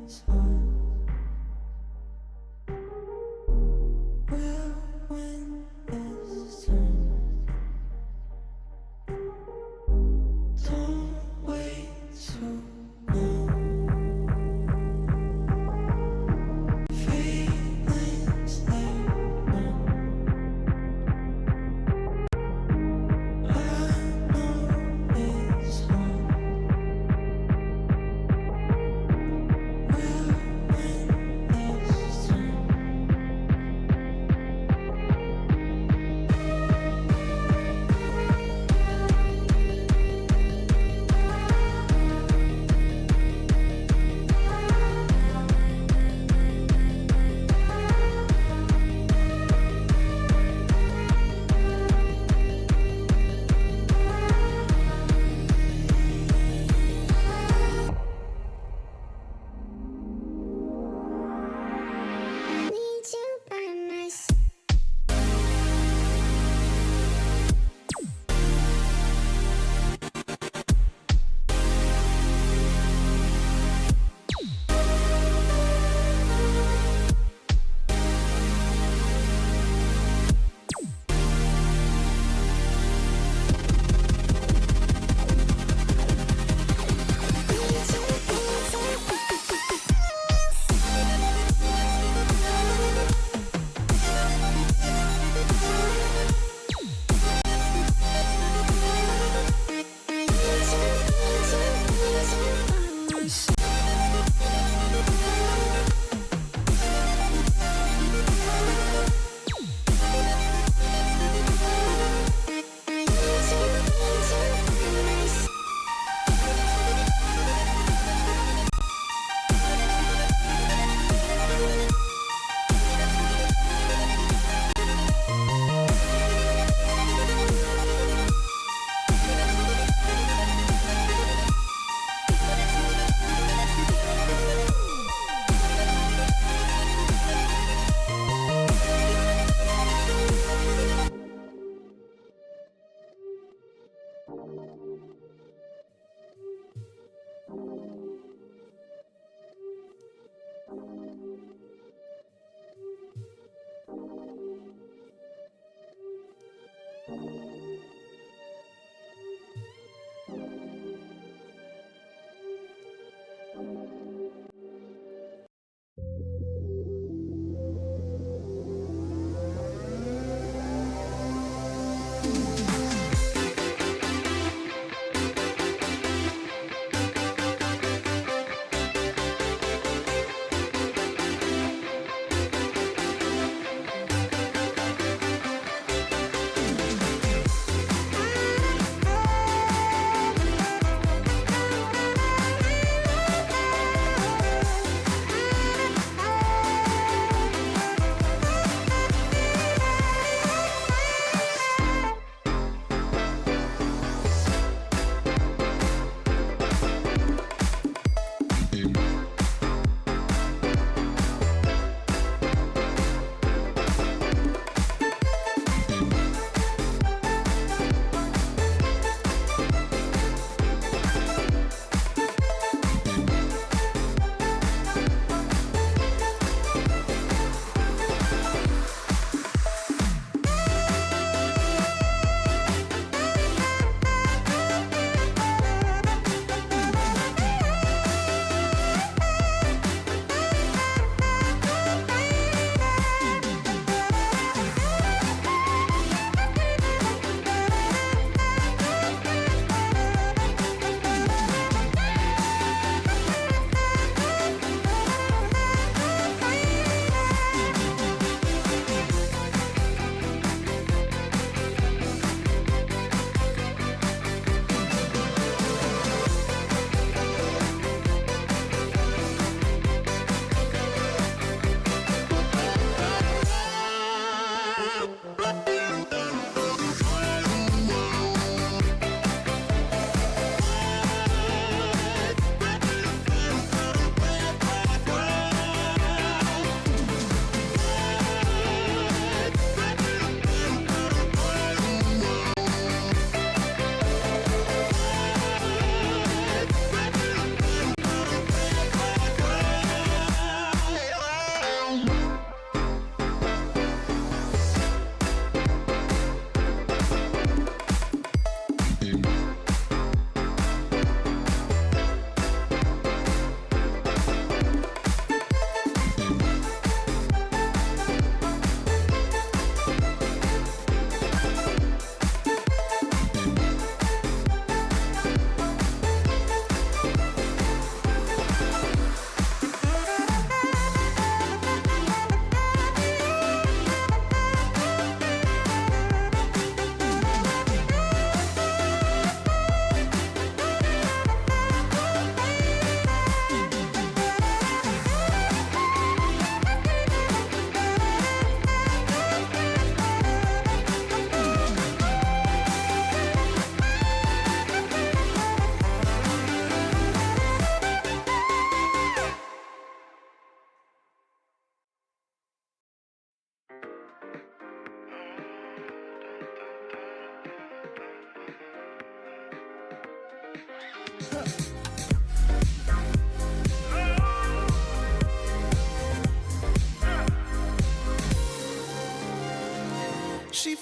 We'll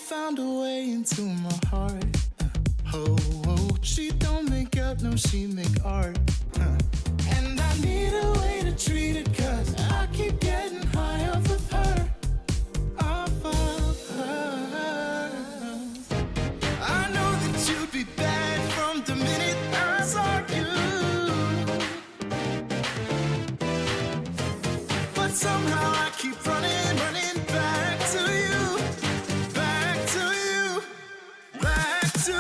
found a way into my heart. Oh, oh, she don't make up, no, she make art. And I need a way to treat it, cause I keep getting high off of her. Off of her. I know that you'd be bad from the minute I saw you. But somehow I keep running back to you. Back to you. Back to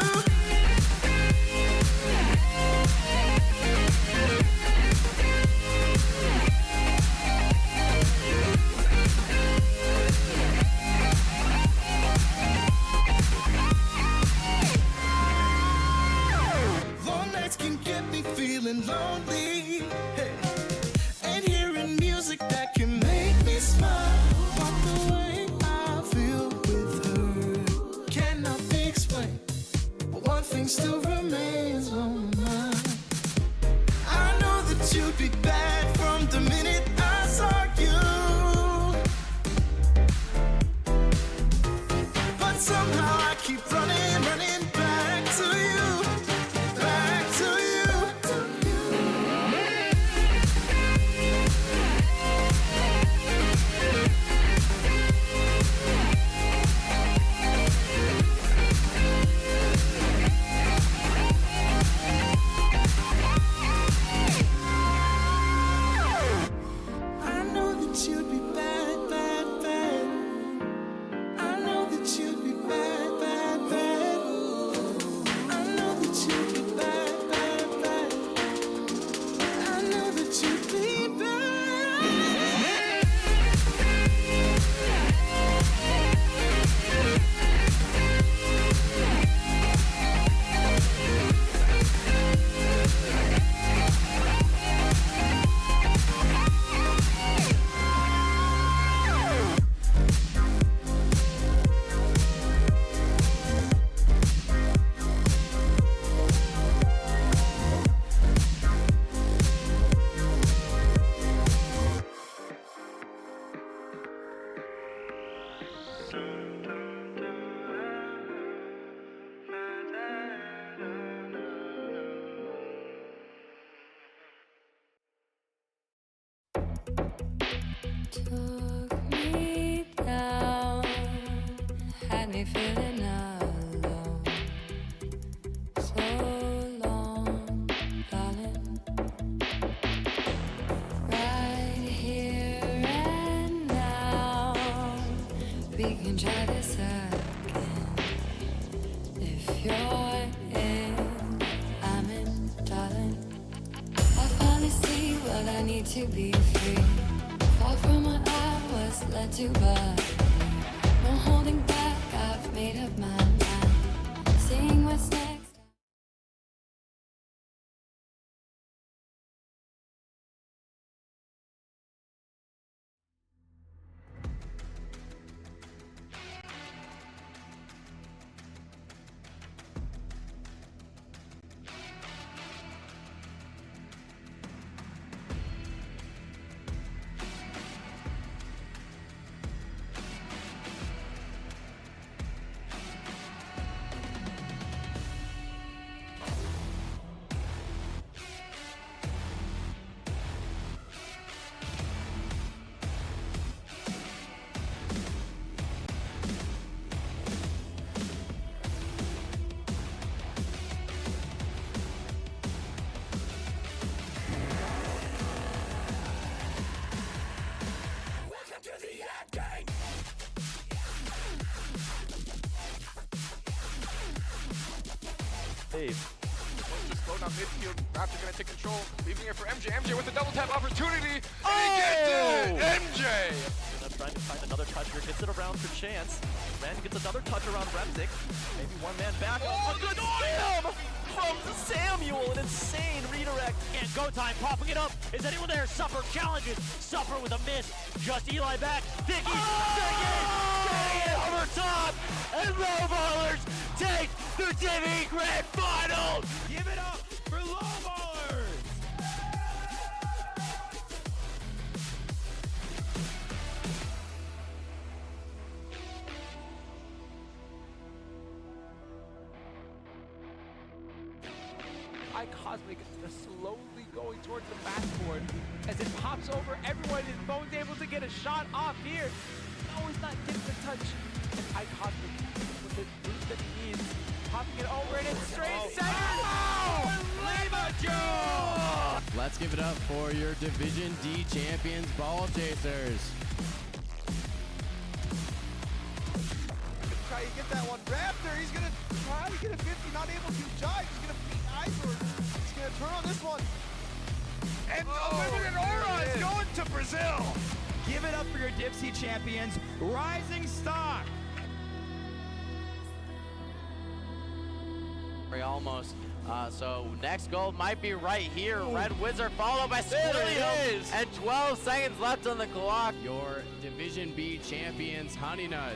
can get me feeling lonely, hey. And hearing music that can make me smile. But the way I feel with her cannot be explained. But one thing still remains on my mind. I know that you'd be bad from the minute I saw you. But somehow I keep running back to you. Took me down, had me feeling alone. So long, darling. Right here and now, we can try this again. If you're in, I'm in, darling. I finally see what I need to be free. Far from what I was led to, but no holding back, I've made up my mind. Seeing what's next. Just slow down midfield. Raptor gonna take control, leaving it for MJ. MJ with a double tap opportunity, and he gets it! MJ! Gonna try to find another touch here, gets it around for Chance. Ren gets another touch around Remzik. Maybe one man back. Oh, a good slam from Samuel, an insane redirect. And go time, popping it up. Is anyone there? Suffer challenges. Suffer with a miss. Just Eli back. Dickey, getting it over top. And Low Ballers take the TV Grand Final. Give it up for Low Ballers. iCosmic slowly going towards the backboard as it pops over everyone, and Bone's able to get a shot off here. No, he's not getting the touch. And iCosmic with the boost that he needs, popping it over and it's straight center. Let's give it up for your Division D champions, Ball Chasers. Try to get that one. Raptor, he's gonna try to get a 50, not able to. Jai, he's gonna beat Ivor. He's gonna turn on this one. And Unlimited Aura is going to Brazil. Give it up for your Div C champions, Rising Stock. Almost. So next goal might be right here. Red Wizard followed by There it Squilliam. is. And 12 seconds left on the clock. Your Division B champions, Honey Nut.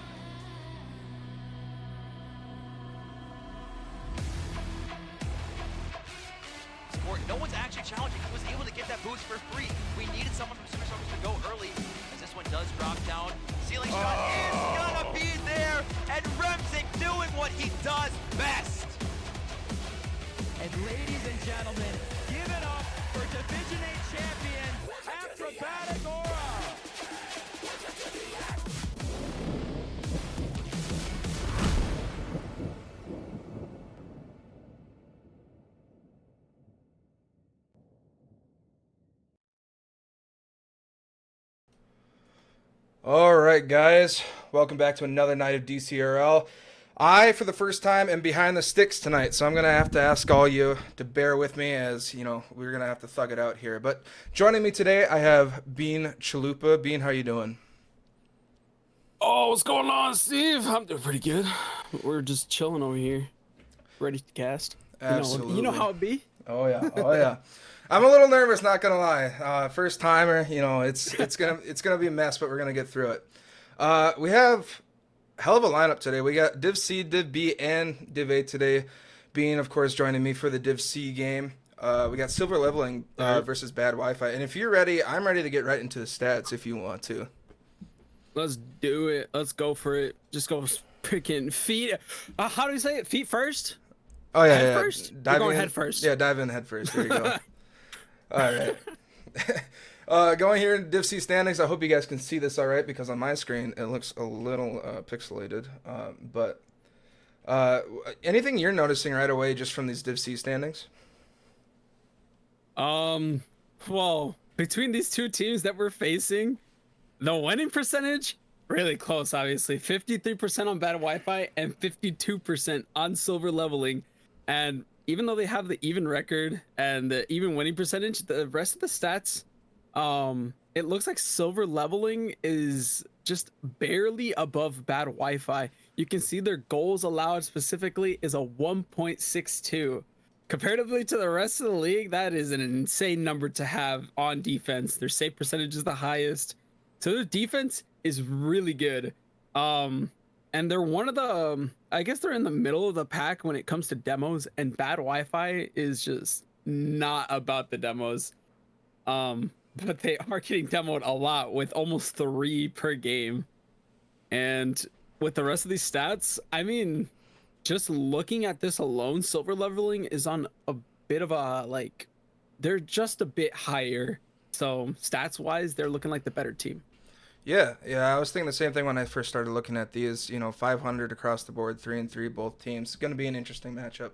No one's actually challenging. He was able to get that boost for free. We needed someone from Super Service to go early, as this one does drop down. Ceiling shot is gonna be there, and Remzik doing what he does best. And ladies and gentlemen, give it up for Division A champion, Acrobatic Aura. All right, guys, welcome back to another night of DCRL. I, for the first time, am behind the sticks tonight, so I'm going to have to ask all you to bear with me as, you know, we're going to have to thug it out here. But joining me today, I have Bean Chalupa. Bean, how you doing? Oh, what's going on, Steve? I'm doing pretty good. We're just chilling over here, ready to cast. Absolutely. You know how it be? Oh, yeah. Oh, yeah. I'm a little nervous, not going to lie. First timer, you know, it's gonna be a mess, but we're going to get through it. We have hell of a lineup today. We got Div C, Div B, and Div A today. Being, of course, joining me for the Div C game. We got Silver Leveling versus Bad Wi-Fi. And if you're ready, I'm ready to get right into the stats if you want to. Let's do it. Let's go for it. Just go freaking feet. How do you say it? Feet first? Oh, yeah, head first? We're going head first. Yeah, dive in head first. There you go. All right. Going here in Div C standings, I hope you guys can see this all right, because on my screen it looks a little pixelated. But anything you're noticing right away just from these Div C standings? Well, between these two teams that we're facing, the winning percentage, really close, obviously. 53% on Bad Wi-Fi and 52% on Silver Leveling. And even though they have the even record and the even winning percentage, the rest of the stats, it looks like Silver Leveling is just barely above Bad Wi-Fi. You can see their goals allowed specifically is a 1.62. Comparatively to the rest of the league, that is an insane number to have on defense. Their save percentage is the highest. So their defense is really good. And they're one of the, I guess they're in the middle of the pack when it comes to demos, and Bad Wi-Fi is just not about the demos. But they are getting demoed a lot with almost 3 per game. And with the rest of these stats, I mean, just looking at this alone, Silver Leveling is on a bit of a, like, they're just a bit higher. So stats wise, they're looking like the better team. Yeah, I was thinking the same thing when I first started looking at these. You know, 500 across the board, 3-3, both teams. It's going to be an interesting matchup.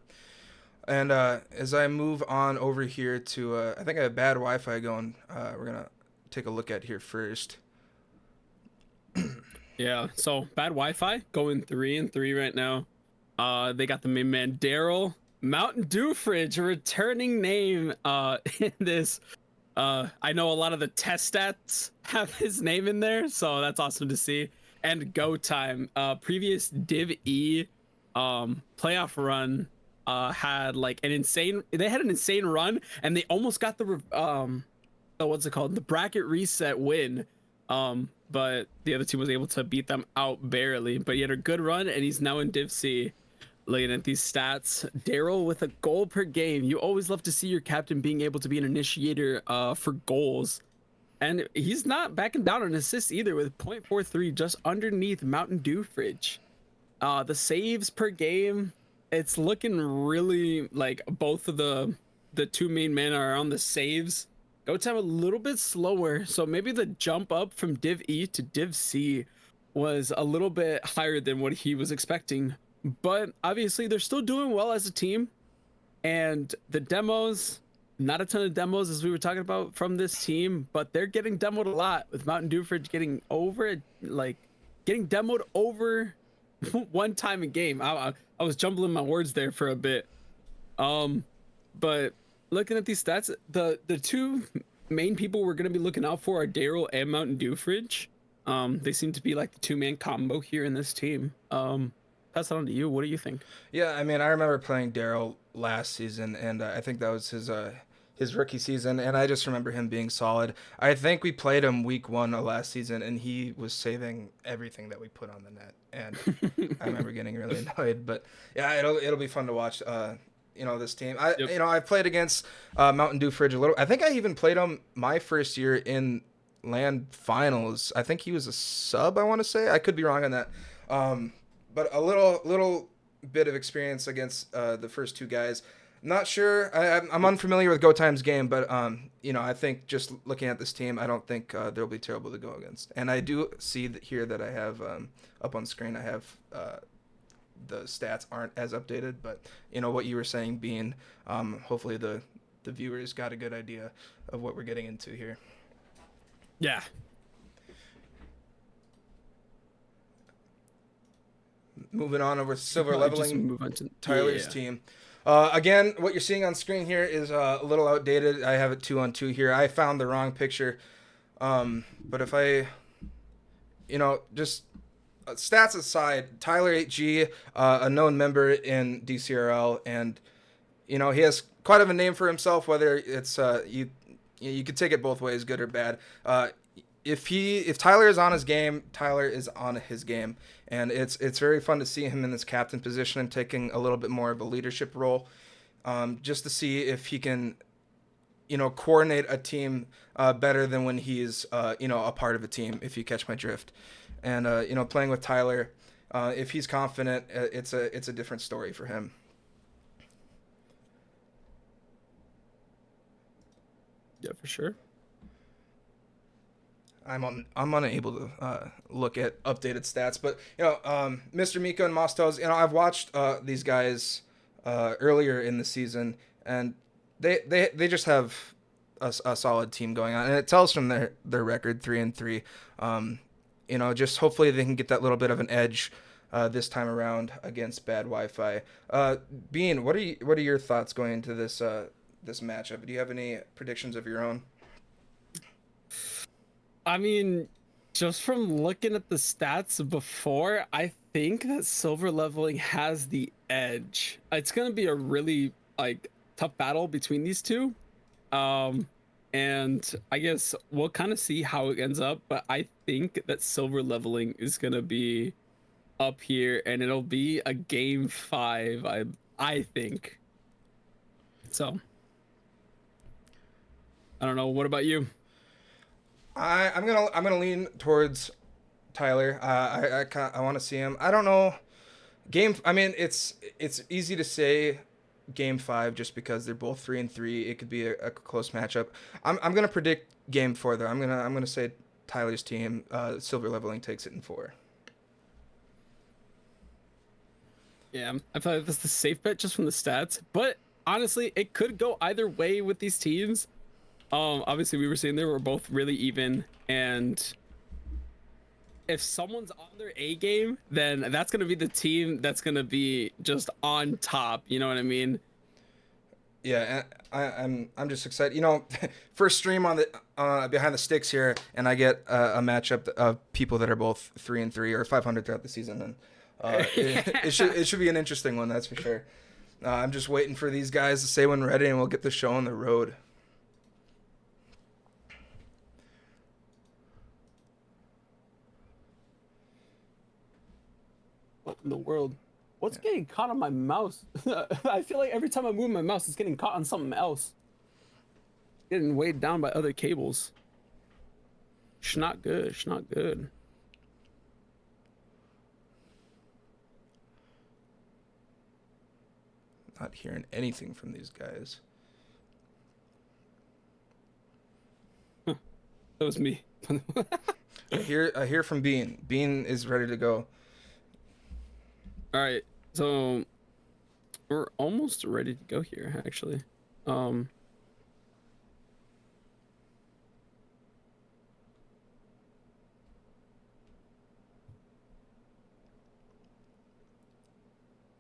And as I move on over here to, I think I have Bad Wi-Fi going. We're going to take a look at here first. Yeah, so Bad Wi-Fi going 3-3 right now. They got the main man Dcrl, Mountain Dew Fridge, a returning name in this. I know a lot of the test stats have his name in there, so that's awesome to see. And Go Time, previous Div E playoff run, had like an insane. They had an insane run, and they almost got the what's it called? The bracket reset win. But the other team was able to beat them out barely. But he had a good run, and he's now in Div C. Looking at these stats, Dcrl with a goal per game. You always love to see your captain being able to be an initiator for goals. And he's not backing down on assists either with 0.43, just underneath Mountain Dew Fridge. The saves per game, it's looking really like both of the the two main men are on the saves. Go time a little bit slower, so maybe the jump up from Div E to Div C was a little bit higher than what he was expecting. But obviously, they're still doing well as a team, and the demos, not a ton of demos as we were talking about from this team, but they're getting demoed a lot with Mountain Dewfridge getting demoed over one time a game. I was jumbling my words there for a bit. But looking at these stats, the two main people we're going to be looking out for are Dcrl and Mountain Dewfridge. They seem to be like the two-man combo here in this team. Pass it on to you. What do you think? Yeah, I mean, I remember playing Dcrl last season, and I think that was his rookie season, and I just remember him being solid. I think we played him week 1 of last season, and he was saving everything that we put on the net, and I remember getting really annoyed. But yeah, it'll be fun to watch. This team. I played against Mountain Dewfridge a little. I think I even played him my first year in LAN finals. I think he was a sub. I want to say. I could be wrong on that. But a little bit of experience against the first two guys. Not sure. I'm unfamiliar with Go Time's game, but I think just looking at this team, I don't think they'll be terrible to go against. And I do see here that I have up on screen. I have the stats aren't as updated, but what you were saying, Bean. Hopefully the viewers got a good idea of what we're getting into here. Yeah. Moving on over silver leveling, Tyler's team. Again, what you're seeing on screen here is a little outdated. I have it 2-on-2 here. I found the wrong picture. But if I, just stats aside, Tyler 8G, a known member in Dcrl, and he has quite of a name for himself. Whether it's you could take it both ways, good or bad. If Tyler is on his game, Tyler is on his game, and it's very fun to see him in this captain position and taking a little bit more of a leadership role, just to see if he can, coordinate a team better than when he's a part of a team. If you catch my drift, and playing with Tyler, if he's confident, it's a different story for him. Yeah, for sure. I'm unable to look at updated stats, but Mr. Miko and Mostos, I've watched these guys earlier in the season, and they just have a solid team going on, and it tells from their record 3-3. Just hopefully they can get that little bit of an edge this time around against bad Wi-Fi. Bean, what are your thoughts going into this matchup? Do you have any predictions of your own? I mean, just from looking at the stats before, I think that silver leveling has the edge. It's going to be a really tough battle between these two. And I guess we'll kind of see how it ends up, but I think that silver leveling is going to be up here, and it'll be a game 5, I think. So I don't know. What about you? I'm gonna lean towards Tyler. I want to see him. I don't know. I mean, it's easy to say game 5 just because they're both 3-3. It could be a close matchup. I'm gonna predict game 4 though. I'm gonna say Tyler's team. Silver leveling takes it in 4. Yeah, I feel like that's the safe bet just from the stats. But honestly, it could go either way with these teams. Obviously we were saying they were both really even, and if someone's on their A game, then that's going to be the team that's going to be just on top, you know what I mean? Yeah, I'm just excited. First stream on the behind the sticks here, and I get a matchup of people that are both 3-3 or 500 throughout the season, and it should be an interesting one, that's for sure. I'm just waiting for these guys to say when ready, and we'll get the show on the road. What in the world? What's getting caught on my mouse? I feel like every time I move my mouse, it's getting caught on something else. Getting weighed down by other cables. Not good. Not good. Not hearing anything from these guys. That was me. I hear from Bean. Bean is ready to go. All right, so we're almost ready to go here, actually. Well,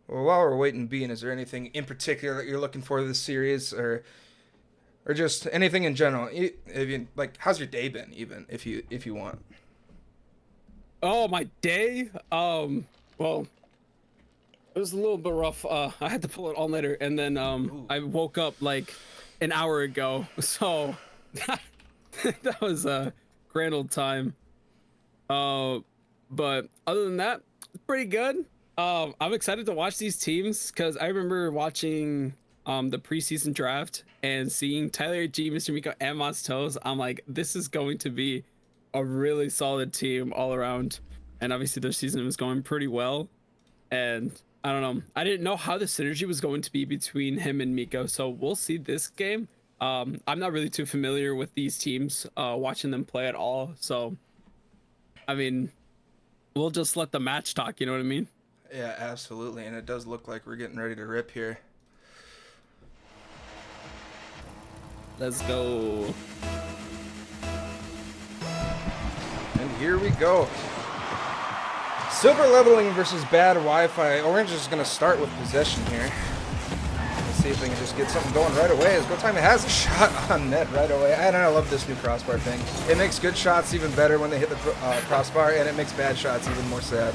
while we're waiting, Bean, is there anything in particular that you're looking for this series, or just anything in general? If you like, how's your day been? Even if you want. Oh, my day. Well, it was a little bit rough. I had to pull it all nighter, and then I woke up like an hour ago, so that was a grand old time. But other than that, it's pretty good. I'm excited to watch these teams because I remember watching the preseason draft and seeing Tyler G, Mr. Miko, and Toes. I'm like, this is going to be a really solid team all around. And obviously their season was going pretty well. And I don't know, I didn't know how the synergy was going to be between him and Miko. So we'll see this game. I'm not really too familiar with these teams, watching them play at all. So, I mean, we'll just let the match talk, you know what I mean? Yeah, absolutely. And it does look like we're getting ready to rip here. Let's go. And here we go. Silver leveling versus bad Wi-Fi. Orange is going to start with possession here. Let's see if they can just get something going right away. As Go Time has a shot on net right away. And I love this new crossbar thing. It makes good shots even better when they hit the crossbar, and it makes bad shots even more sad.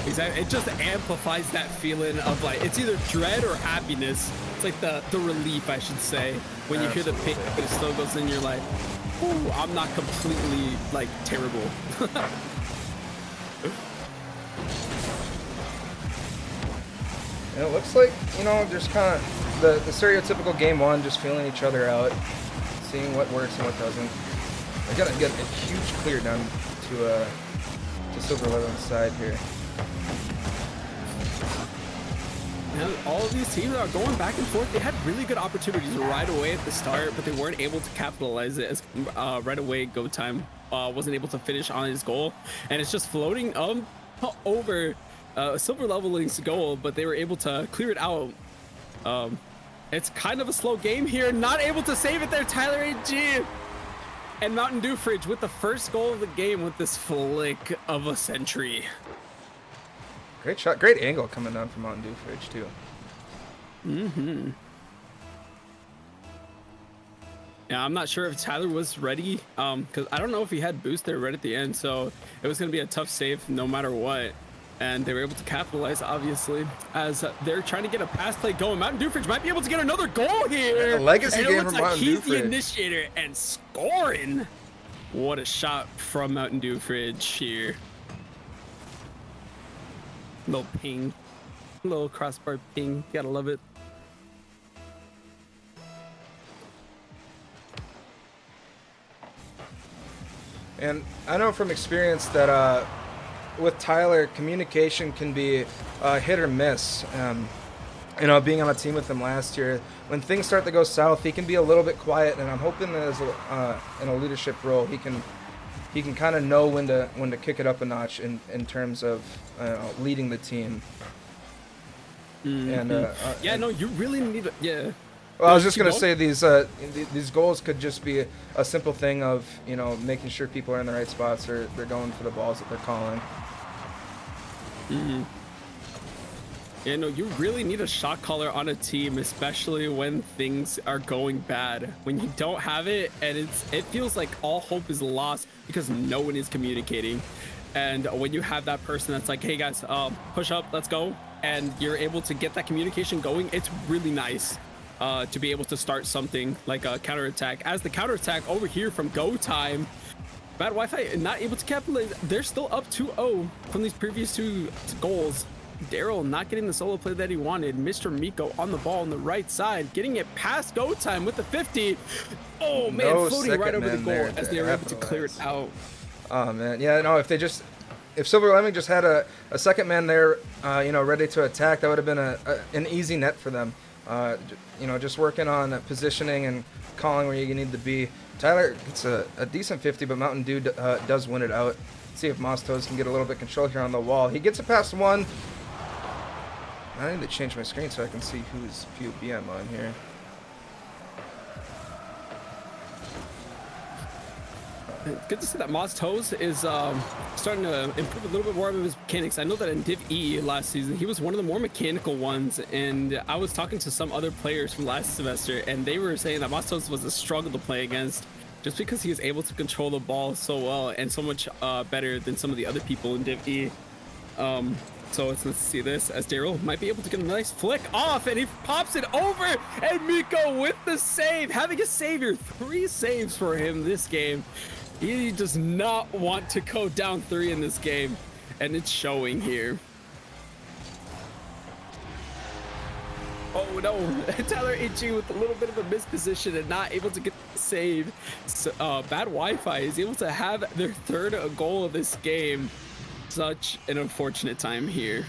Exactly. It just amplifies that feeling of like, it's either dread or happiness. It's like the relief, I should say, when you hear the ping, but it still goes in, you're like, ooh, I'm not completely like terrible. And it looks like, you know, just kind of the stereotypical game one, just feeling each other out, seeing what works and what doesn't. They're gonna get a huge clear down to Silver Leveling's side here. Now, all of these teams are going back and forth. They had really good opportunities right away at the start, but they weren't able to capitalize it as right away. Go Time wasn't able to finish on his goal, and it's just floating over Silver Leveling's goal, but they were able to clear it out. It's kind of a slow game here. Not able to save it there, Tyler AG. And Mountain Dew Fridge with the first goal of the game with this flick of a century. Great shot, great angle coming down from Mountain Dew Fridge too. Mm-hmm. Yeah, I'm not sure if Tyler was ready, because I don't know if he had boost there right at the end, so it was going to be a tough save no matter what. And they were able to capitalize, obviously, as they're trying to get a pass play going. Mountain Dew Fridge might be able to get another goal here. A legacy game from like Mountain Dew he's the initiator and scoring. What a shot from Mountain Dew Fridge here. Little ping, little crossbar ping. Gotta love it. And I know from experience that with Tyler, communication can be hit or miss. You know, being on a team with him last year, when things start to go south, he can be a little bit quiet, and I'm hoping that as in a leadership role, he can kind of know when to kick it up a notch in terms of leading the team. Mm-hmm. And yeah, no, you really need to, yeah. Well, I was just gonna say these goals could just be a simple thing of, you know, making sure people are in the right spots, or they're going for the balls that they're calling. Mm-hmm. Yeah, no, you really need a shot caller on a team, especially when things are going bad. When you don't have it, and it feels like all hope is lost because no one is communicating. And when you have that person that's like, hey guys, push up, let's go, and you're able to get that communication going, it's really nice to be able to start something like a counterattack. As the counterattack over here from Go Time, Bad Wi-Fi not able to capitalize. They're still up 2-0 from these previous two goals. Dcrl not getting the solo play that he wanted. Mr. Miko on the ball on the right side, getting it past Go Time with the 50. Oh man, No floating right over the man goal there as to they were able to clear it out. Oh man, yeah, no, if Silver Lemming just had a second man there, you know, ready to attack, that would have been an easy net for them. You know, just working on positioning and calling where you need to be. Tyler gets a decent 50, but Mountain Dew does win it out. Let's see if Mostos can get a little bit of control here on the wall. He gets it past one. I need to change my screen so I can see whose POV I'm on here. Good to see that Mostos is starting to improve a little bit more of his mechanics. I know that in Div E last season, he was one of the more mechanical ones, and I was talking to some other players from last semester, and they were saying that Mostos was a struggle to play against just because he was able to control the ball so well and so much better than some of the other people in Div E. So let's see this, as Dcrl might be able to get a nice flick off, and he pops it over, and Miko with the save, having a savior. 3 saves for him this game. He does not want to go down 3 in this game, and it's showing here. Oh no, Tyler HG with a little bit of a misposition and not able to get the save. So, Bad Wi-Fi is able to have their 3rd goal of this game. Such an unfortunate time here.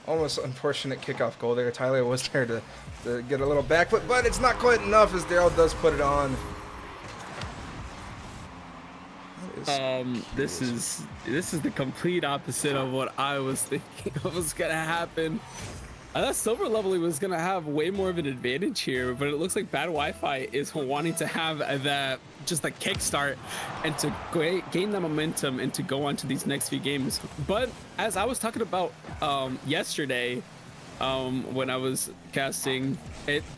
Almost unfortunate kickoff goal there. Tyler was there to get a little back foot, but it's not quite enough as Dcrl does put it on. This is the complete opposite of what I was thinking was gonna happen. I thought Silver Leveling was gonna have way more of an advantage here, but it looks like Bad Wi-Fi is wanting to have that just a kickstart and to gain that momentum and to go on to these next few games. But as I was talking about yesterday, when I was casting,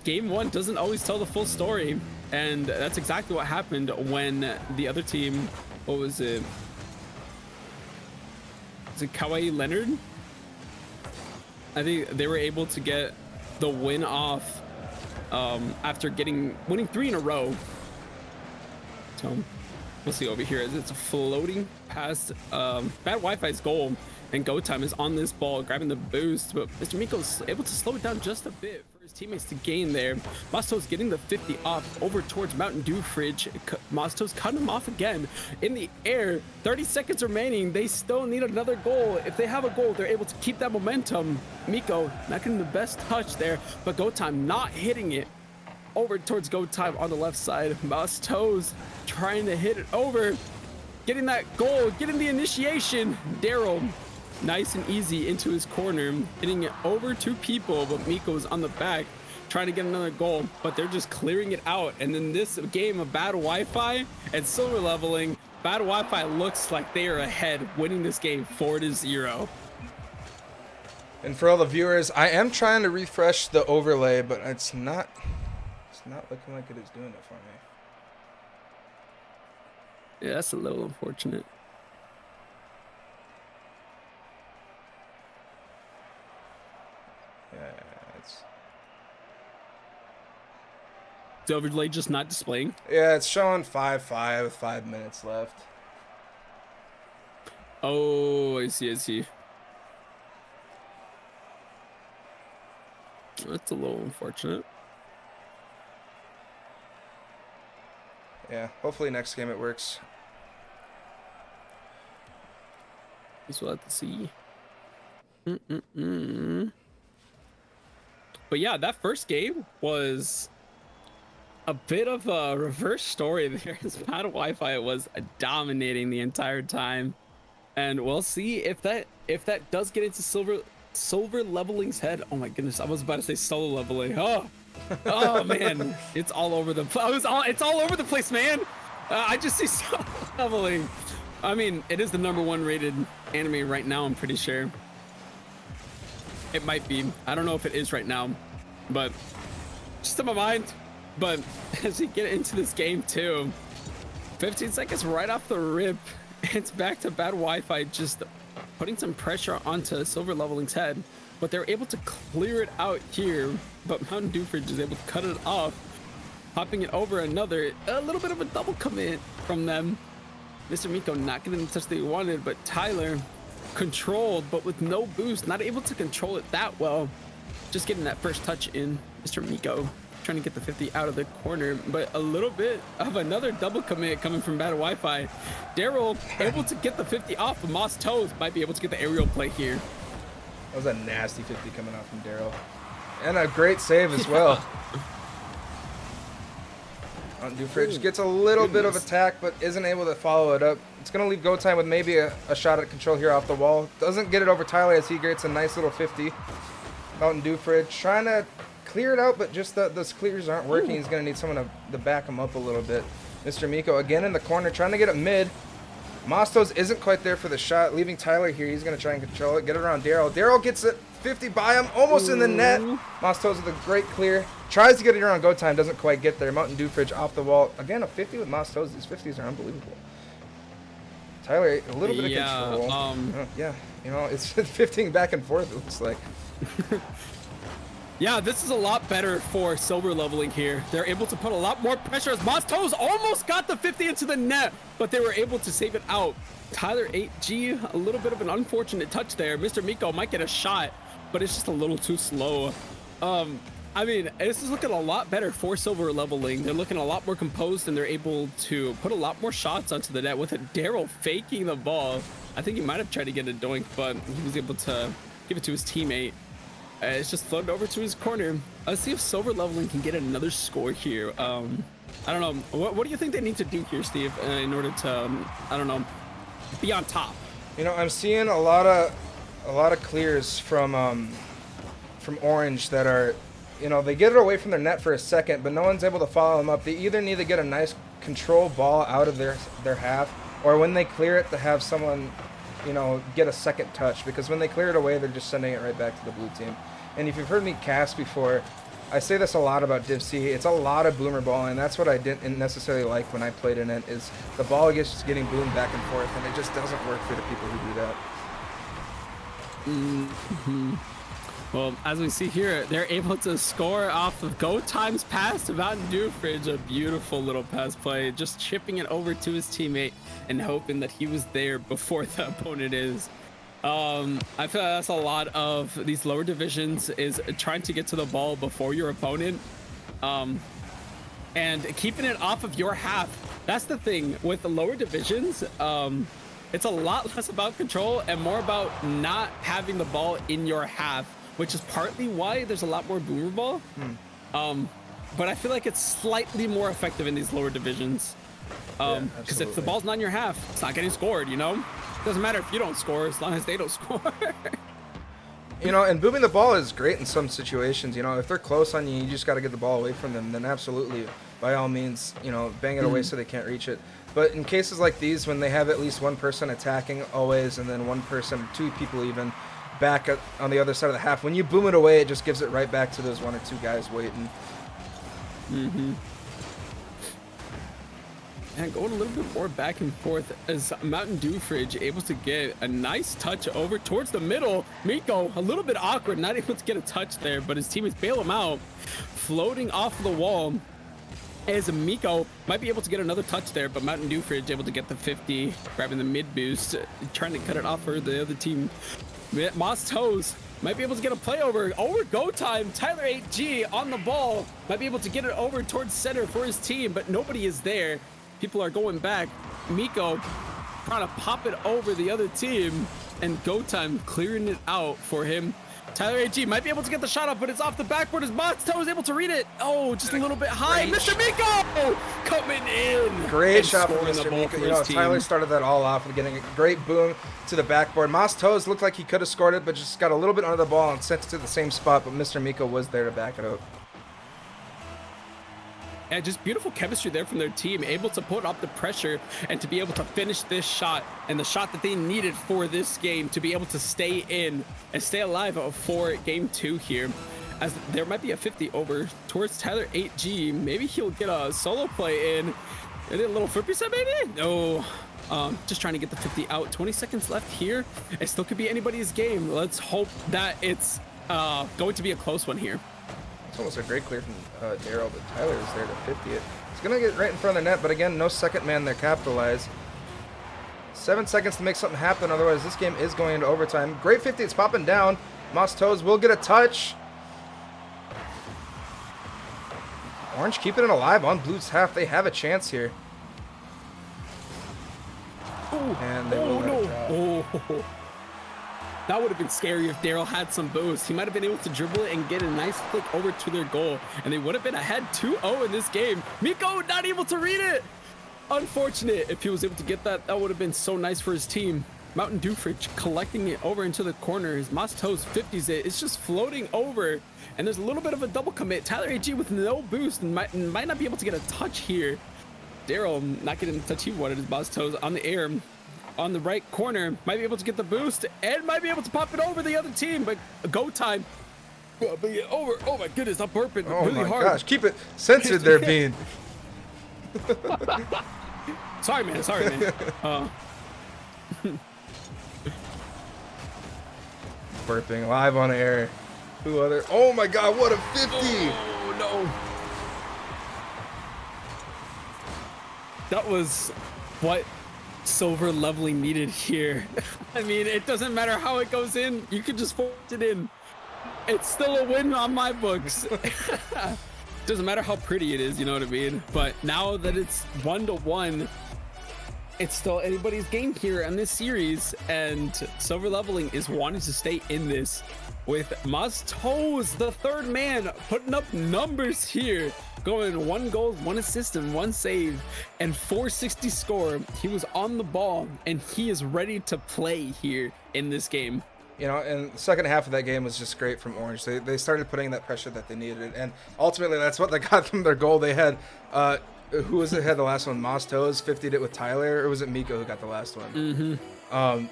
game 1 doesn't always tell the full story, and that's exactly what happened when the other team, what was it? Is it Kawaii Leonard? I think they were able to get the win off after winning 3 in a row. So we'll see over here as it's floating past Bad Wi-Fi's goal, and Go Time is on this ball grabbing the boost, but Mr. Miko's able to slow it down just a bit for his teammates to gain there. Mostos getting the 50 off over towards Mountain Dew Fridge. Mostos cutting him off again in the air. 30 seconds remaining. They still need another goal. If they have a goal, they're able to keep that momentum. Miko not getting the best touch there, but Go Time not hitting it. Over towards Go Time on the left side. Mostos trying to hit it over. Getting that goal, getting the initiation. Dcrl nice and easy into his corner, hitting it over 2 people, but Miko's on the back trying to get another goal, but they're just clearing it out. And in this game of Bad Wi-Fi and Silver Leveling, Bad Wi-Fi looks like they are ahead, winning this game 4-0. And for all the viewers, I am trying to refresh the overlay, but it's not looking like it is doing it for me. Yeah, that's a little unfortunate. Yeah, it's... The overlay just not displaying? Yeah, it's showing 5-5 with 5 minutes left. Oh, I see. That's a little unfortunate. Yeah, hopefully next game it works. Guess we'll have to see. But yeah, that first game was a bit of a reverse story there. As Bad Wi-Fi was dominating the entire time, and we'll see if that does get into Silver Leveling's head. Oh my goodness, I was about to say Solo Leveling. Oh man, it's all over the it's all over the place, man. I just see Solo Leveling. I mean, it is the #1 rated anime right now, I'm pretty sure. It might be. I don't know if it is right now, but just in my mind. But as we get into this game too, 15 seconds right off the rip, it's back to Bad Wi-Fi just putting some pressure onto Silver Leveling's head, but they're able to clear it out here. But Mountain Dew Fridge is able to cut it off, popping it over a little bit of a double commit from them. Mr. Miko not getting the touch that he wanted, but Tyler controlled, but with no boost, not able to control it that well. Just getting that first touch in. Mr. Miko trying to get the 50 out of the corner, but a little bit of another double commit coming from Bad Wi-Fi. Dcrl able to get the 50 off, but Moss Toes might be able to get the aerial play here. That was a nasty 50 coming out from Dcrl. And a great save as well. Dufridge gets a little bit of attack, but isn't able to follow it up. It's going to leave go time with maybe a shot at control here off the wall. Doesn't get it over Tyler as he gets a nice little 50. Mountain Dufridge trying to clear it out, but just those clears aren't working. He's going to need someone to back him up a little bit. Mr. Miko again in the corner trying to get it mid. Mostos isn't quite there for the shot, leaving Tyler here. He's going to try and control it, get it around Dcrl. Dcrl gets it 50 by him, almost in the net. Mostos with a great clear. Tries to get it around go time, doesn't quite get there. Mountain Dufridge off the wall. Again, a 50 with Mostos. These 50s are unbelievable. Tyler, a little bit of control. Yeah, you know, it's 15 back and forth, it looks like. Yeah, this is a lot better for silver leveling here. They're able to put a lot more pressure as Mostos almost got the 50 into the net, but they were able to save it out. Tyler 8G, a little bit of an unfortunate touch there. Mr. Miko might get a shot, but it's just a little too slow. I mean, this is looking a lot better for silver leveling. They're looking a lot more composed, and they're able to put a lot more shots onto the net with Dcrl faking the ball. I think he might have tried to get a doink, but he was able to give it to his teammate. It's just floated over to his corner. Let's see if silver leveling can get another score here. I don't know. What do you think they need to do here, Steve, in order to, I don't know, be on top? You know, I'm seeing a lot of clears from Orange that are, you know, they get it away from their net for a second, but no one's able to follow them up. They either need to get a nice control ball out of their half, or when they clear it, to have someone, you know, get a second touch, because when they clear it away, they're just sending it right back to the blue team. And if you've heard me cast before, I say this a lot about Div C. It's a lot of boomer ball, and that's what I didn't necessarily like when I played in it, is the ball gets just getting boomed back and forth, and it just doesn't work for the people who do that. Well, as we see here, they're able to score off of Go Time's pass to Mountain Dufridge. A beautiful little pass play, just chipping it over to his teammate and hoping that he was there before the opponent is. I feel like that's a lot of these lower divisions, is trying to get to the ball before your opponent, and keeping it off of your half. That's the thing with the lower divisions. It's a lot less about control and more about not having the ball in your half, which is partly why there's a lot more boomer ball. But I feel like it's slightly more effective in these lower divisions. Because if the ball's not in your half, it's not getting scored, you know? Doesn't matter if you don't score, as long as they don't score. You know, and booming the ball is great in some situations. You know, if they're close on you, you just got to get the ball away from them, then absolutely, by all means, you know, bang it away so they can't reach it. But in cases like these, when they have at least one person attacking always, and then one person, two people even, back on the other side of the half, when you boom it away, it just gives it right back to those one or two guys waiting. And going a little bit more back and forth as Mountain Dufridge able to get a nice touch over towards the middle. Miko, a little bit awkward, not able to get a touch there, but his teammates bail him out. Floating off the wall as Miko might be able to get another touch there, but Mountain Dufridge able to get the 50, grabbing the mid boost, trying to cut it off for the other team. Moss Toes might be able to get a play over go time. Tyler 8G on the ball, might be able to get it over towards center for his team, but nobody is there. People are going back. Miko trying to pop it over the other team, and Go Time clearing it out for him. Tyler AG might be able to get the shot up, but it's off the backboard as Monsto is able to read it. Oh, just a little bit high. Mr. Miko coming in. Great shot from Mr. Miko. You know, Tyler started that all off with getting a great boom to the backboard. Mostos looked like he could have scored it, but just got a little bit under the ball and sent it to the same spot, but Mr. Miko was there to back it up. And just beautiful chemistry there from their team, able to put up the pressure and to be able to finish this shot, and the shot that they needed for this game to be able to stay in and stay alive for game 2 here. As there might be a 50 over towards Tyler 8G. Maybe he'll get a solo play in. Is it a little flip reset maybe? No. Just trying to get the 50 out. 20 seconds left here. It still could be anybody's game. Let's hope that it's going to be a close one here. It's almost a great clear from Dcrl, but Tyler is there to 50 it. He's going to get right in front of the net, but again, no second man there capitalize. 7 seconds to make something happen, otherwise this game is going into overtime. Great 50, it's popping down. Moss Toes will get a touch. Orange keeping it alive on Blue's half. They have a chance here. And they will let it drop. Oh, that would have been scary if Daryl had some boost. He might have been able to dribble it and get a nice flick over to their goal, and they would have been ahead 2-0 in this game. Miko not able to read it. Unfortunate. If he was able to get that, that would have been so nice for his team. Mountain Dew Fridge collecting it over into the corner. His Mostos 50s it. It's just floating over, and there's a little bit of a double commit. Tyler AG with no boost and might not be able to get a touch here. Daryl not getting the touch he wanted. His Mostos on the air. On the right corner, might be able to get the boost and might be able to pop it over the other team, but go time. But yeah, over. Oh my goodness, I'm burping really hard. Gosh, keep it censored there, Bean. Sorry, man. Burping live on air. Who other? Oh my God, what a 50! Oh no. That was what Silver Leveling needed here. I mean, it doesn't matter how it goes in. You can just force it in. It's still a win on my books. Doesn't matter how pretty it is, you know what I mean? But now that it's 1-1, it's still anybody's game here in this series, and Silver Leveling is wanting to stay in this with Mostos, the third man, putting up numbers here, going 1 goal, 1 assist, and 1 save, and 460 score. He was on the ball, and he is ready to play here in this game. You know, and the second half of that game was just great from Orange. They started putting that pressure that they needed, and ultimately that's what they got from their goal. They had, who was it had the last one? Mostos 50'd it with Tyler, or was it Miko who got the last one?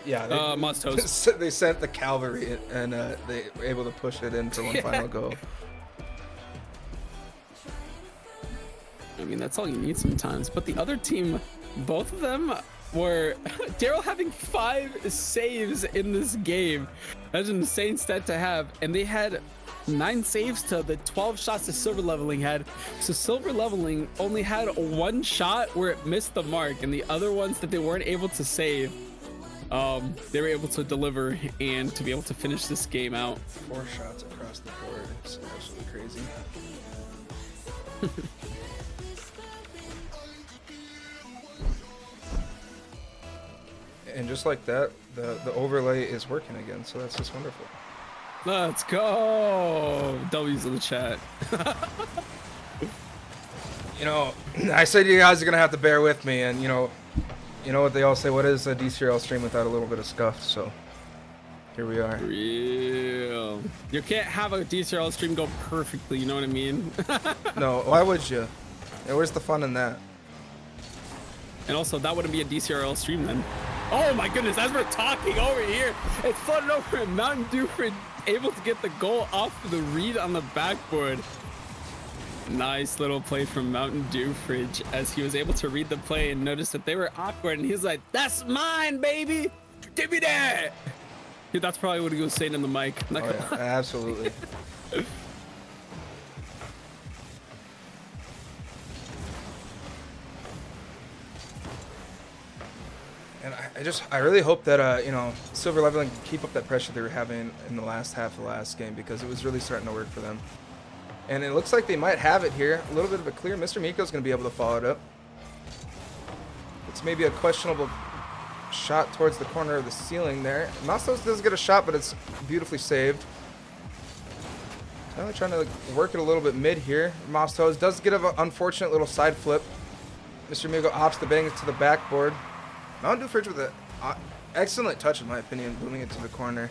Yeah, Mostos. They sent the cavalry, and they were able to push it in for one final goal. I mean, that's all you need sometimes. But the other team, both of them were Daryl having 5 saves in this game. That's an insane stat to have. And they had 9 saves to the 12 shots that Silver Leveling had. So Silver Leveling only had 1 shot where it missed the mark, and the other ones that they weren't able to save, they were able to deliver and to be able to finish this game out. 4 shots across the board. It's absolutely crazy. And just like that, the overlay is working again, so that's just wonderful. Let's go! W's in the chat. You know, I said you guys are gonna have to bear with me, and you know what they all say. What is a Dcrl stream without a little bit of scuff? So here we are. Real. You can't have a Dcrl stream go perfectly. You know what I mean? No, why would you? Yeah, where's the fun in that? And also, that wouldn't be a Dcrl stream then. Oh my goodness, as we're talking over here, it's flooded over and Mountain Dew Fridge able to get the goal off of the read on the backboard. Nice little play from Mountain Dew Fridge as he was able to read the play and notice that they were awkward, and he's like, "That's mine, baby! Give me that!" Dude, that's probably what he was saying in the mic. Oh, yeah, absolutely. And I really hope that, you know, Silver Leveling can keep up that pressure they were having in the last half of the last game, because it was really starting to work for them. And it looks like they might have it here. A little bit of a clear. Mr. Miko's going to be able to follow it up. It's maybe a questionable shot towards the corner of the ceiling there. Mastos does get a shot, but it's beautifully saved. Tyler trying to work it a little bit mid here. Mastos does get an unfortunate little side flip. Mr. Miko opts to bang it to the backboard. Mountain Dew Fridge with an excellent touch, in my opinion, booming it to the corner.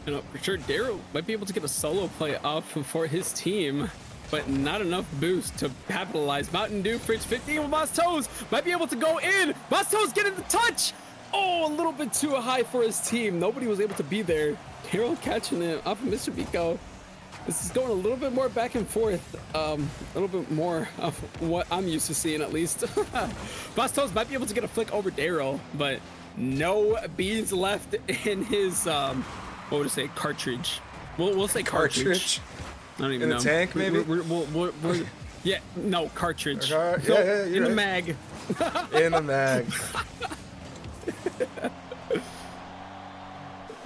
You know, for sure, Daryl might be able to get a solo play off for his team, but not enough boost to capitalize. Mountain Dew Fridge 15 with Mostos might be able to go in. Mostos getting the touch. Oh, a little bit too high for his team. Nobody was able to be there. Daryl catching it off of Mr. Miko. This is going a little bit more back and forth, a little bit more of what I'm used to seeing, at least. Bastos might be able to get a flick over Daryl, but no beans left in his, what would I say, cartridge. We'll say cartridge. I don't even know. In the tank, maybe? We're yeah, no, cartridge. Yeah, in the mag. In the mag.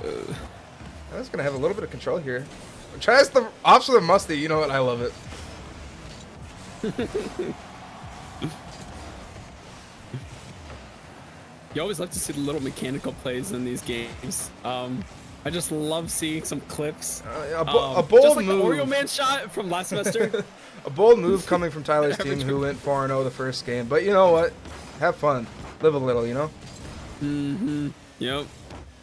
I was going to have a little bit of control here. Tries the ops with a musty. You know what? I love it. You always love to see the little mechanical plays in these games. I just love seeing some clips. A bold just like move. the Oreo Man shot from last semester. A bold move coming from Tyler's team, who went 4-0 the first game. But you know what? Have fun. Live a little, you know? Mm-hmm. Yep.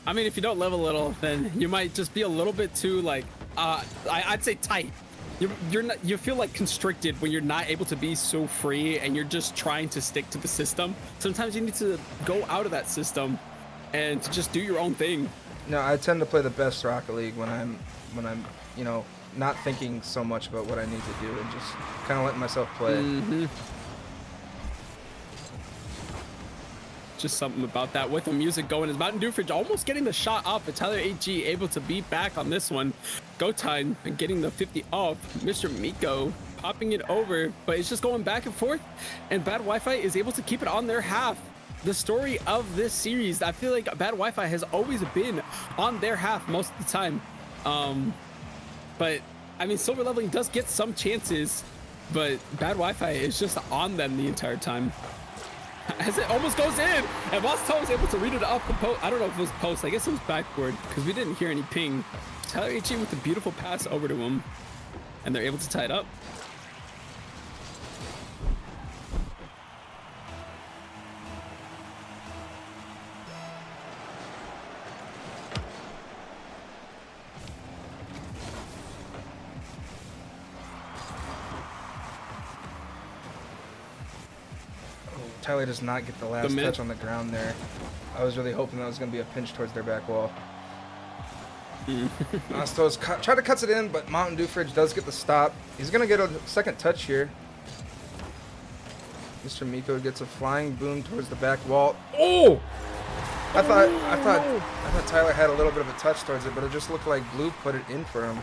I mean, if you don't live a little, then you might just be a little bit too, like, I'd say tight. You feel like constricted when you're not able to be so free and you're just trying to stick to the system. Sometimes you need to go out of that system and to just do your own thing. No, I tend to play the best Rocket League when I'm, you know, not thinking so much about what I need to do and just kind of letting myself play. Mm-hmm. Just something about that with the music going is Mountain Dewfridge almost getting the shot off, but Tyler AG able to beat back on this one. Go time and getting the 50 off. Mr. Miko popping it over, but it's just going back and forth, and Bad Wi-Fi is able to keep it on their half. The story of this series, I feel like Bad Wi-Fi has always been on their half most of the time. But I mean, Silver Leveling does get some chances, but Bad Wi-Fi is just on them the entire time. As it almost goes in, and Mosto was able to read it off the post. I don't know if it was post. I guess it was backward because we didn't hear any ping. Tyler H.E. with a beautiful pass over to him, and they're able to tie it up. Tyler does not get the last touch on the ground there. I was really hoping that was going to be a pinch towards their back wall. Astos try to cuts it in, but Mountain Dewfridge does get the stop. He's going to get a second touch here. Mr. Miko gets a flying boom towards the back wall. Oh! I thought Tyler had a little bit of a touch towards it, but it just looked like Blue put it in for him.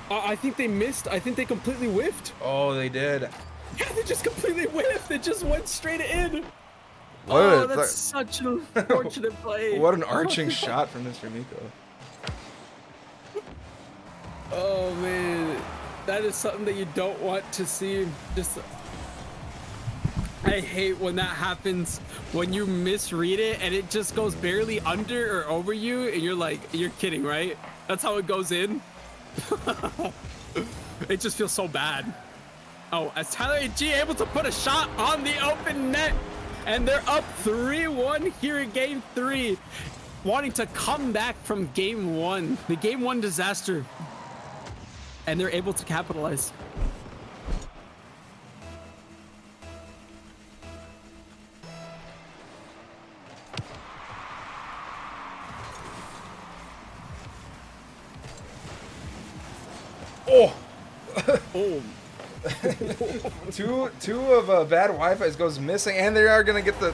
I think they missed. I think they completely whiffed. Oh, they did. Yeah, they just completely whiffed. They just went straight in. That's such an unfortunate play. What an arching shot from Mr. Miko. Oh, man. That is something that you don't want to see. I hate when that happens, when you misread it and it just goes barely under or over you and you're like, you're kidding, right? That's how it goes in. It just feels so bad. Oh, as Tyler AG able to put a shot on the open net, and they're up 3-1 here in game 3, wanting to come back from game 1, the game 1 disaster, and they're able to capitalize. Oh! Oh. two of Bad Wi-Fi's goes missing, and they are gonna get the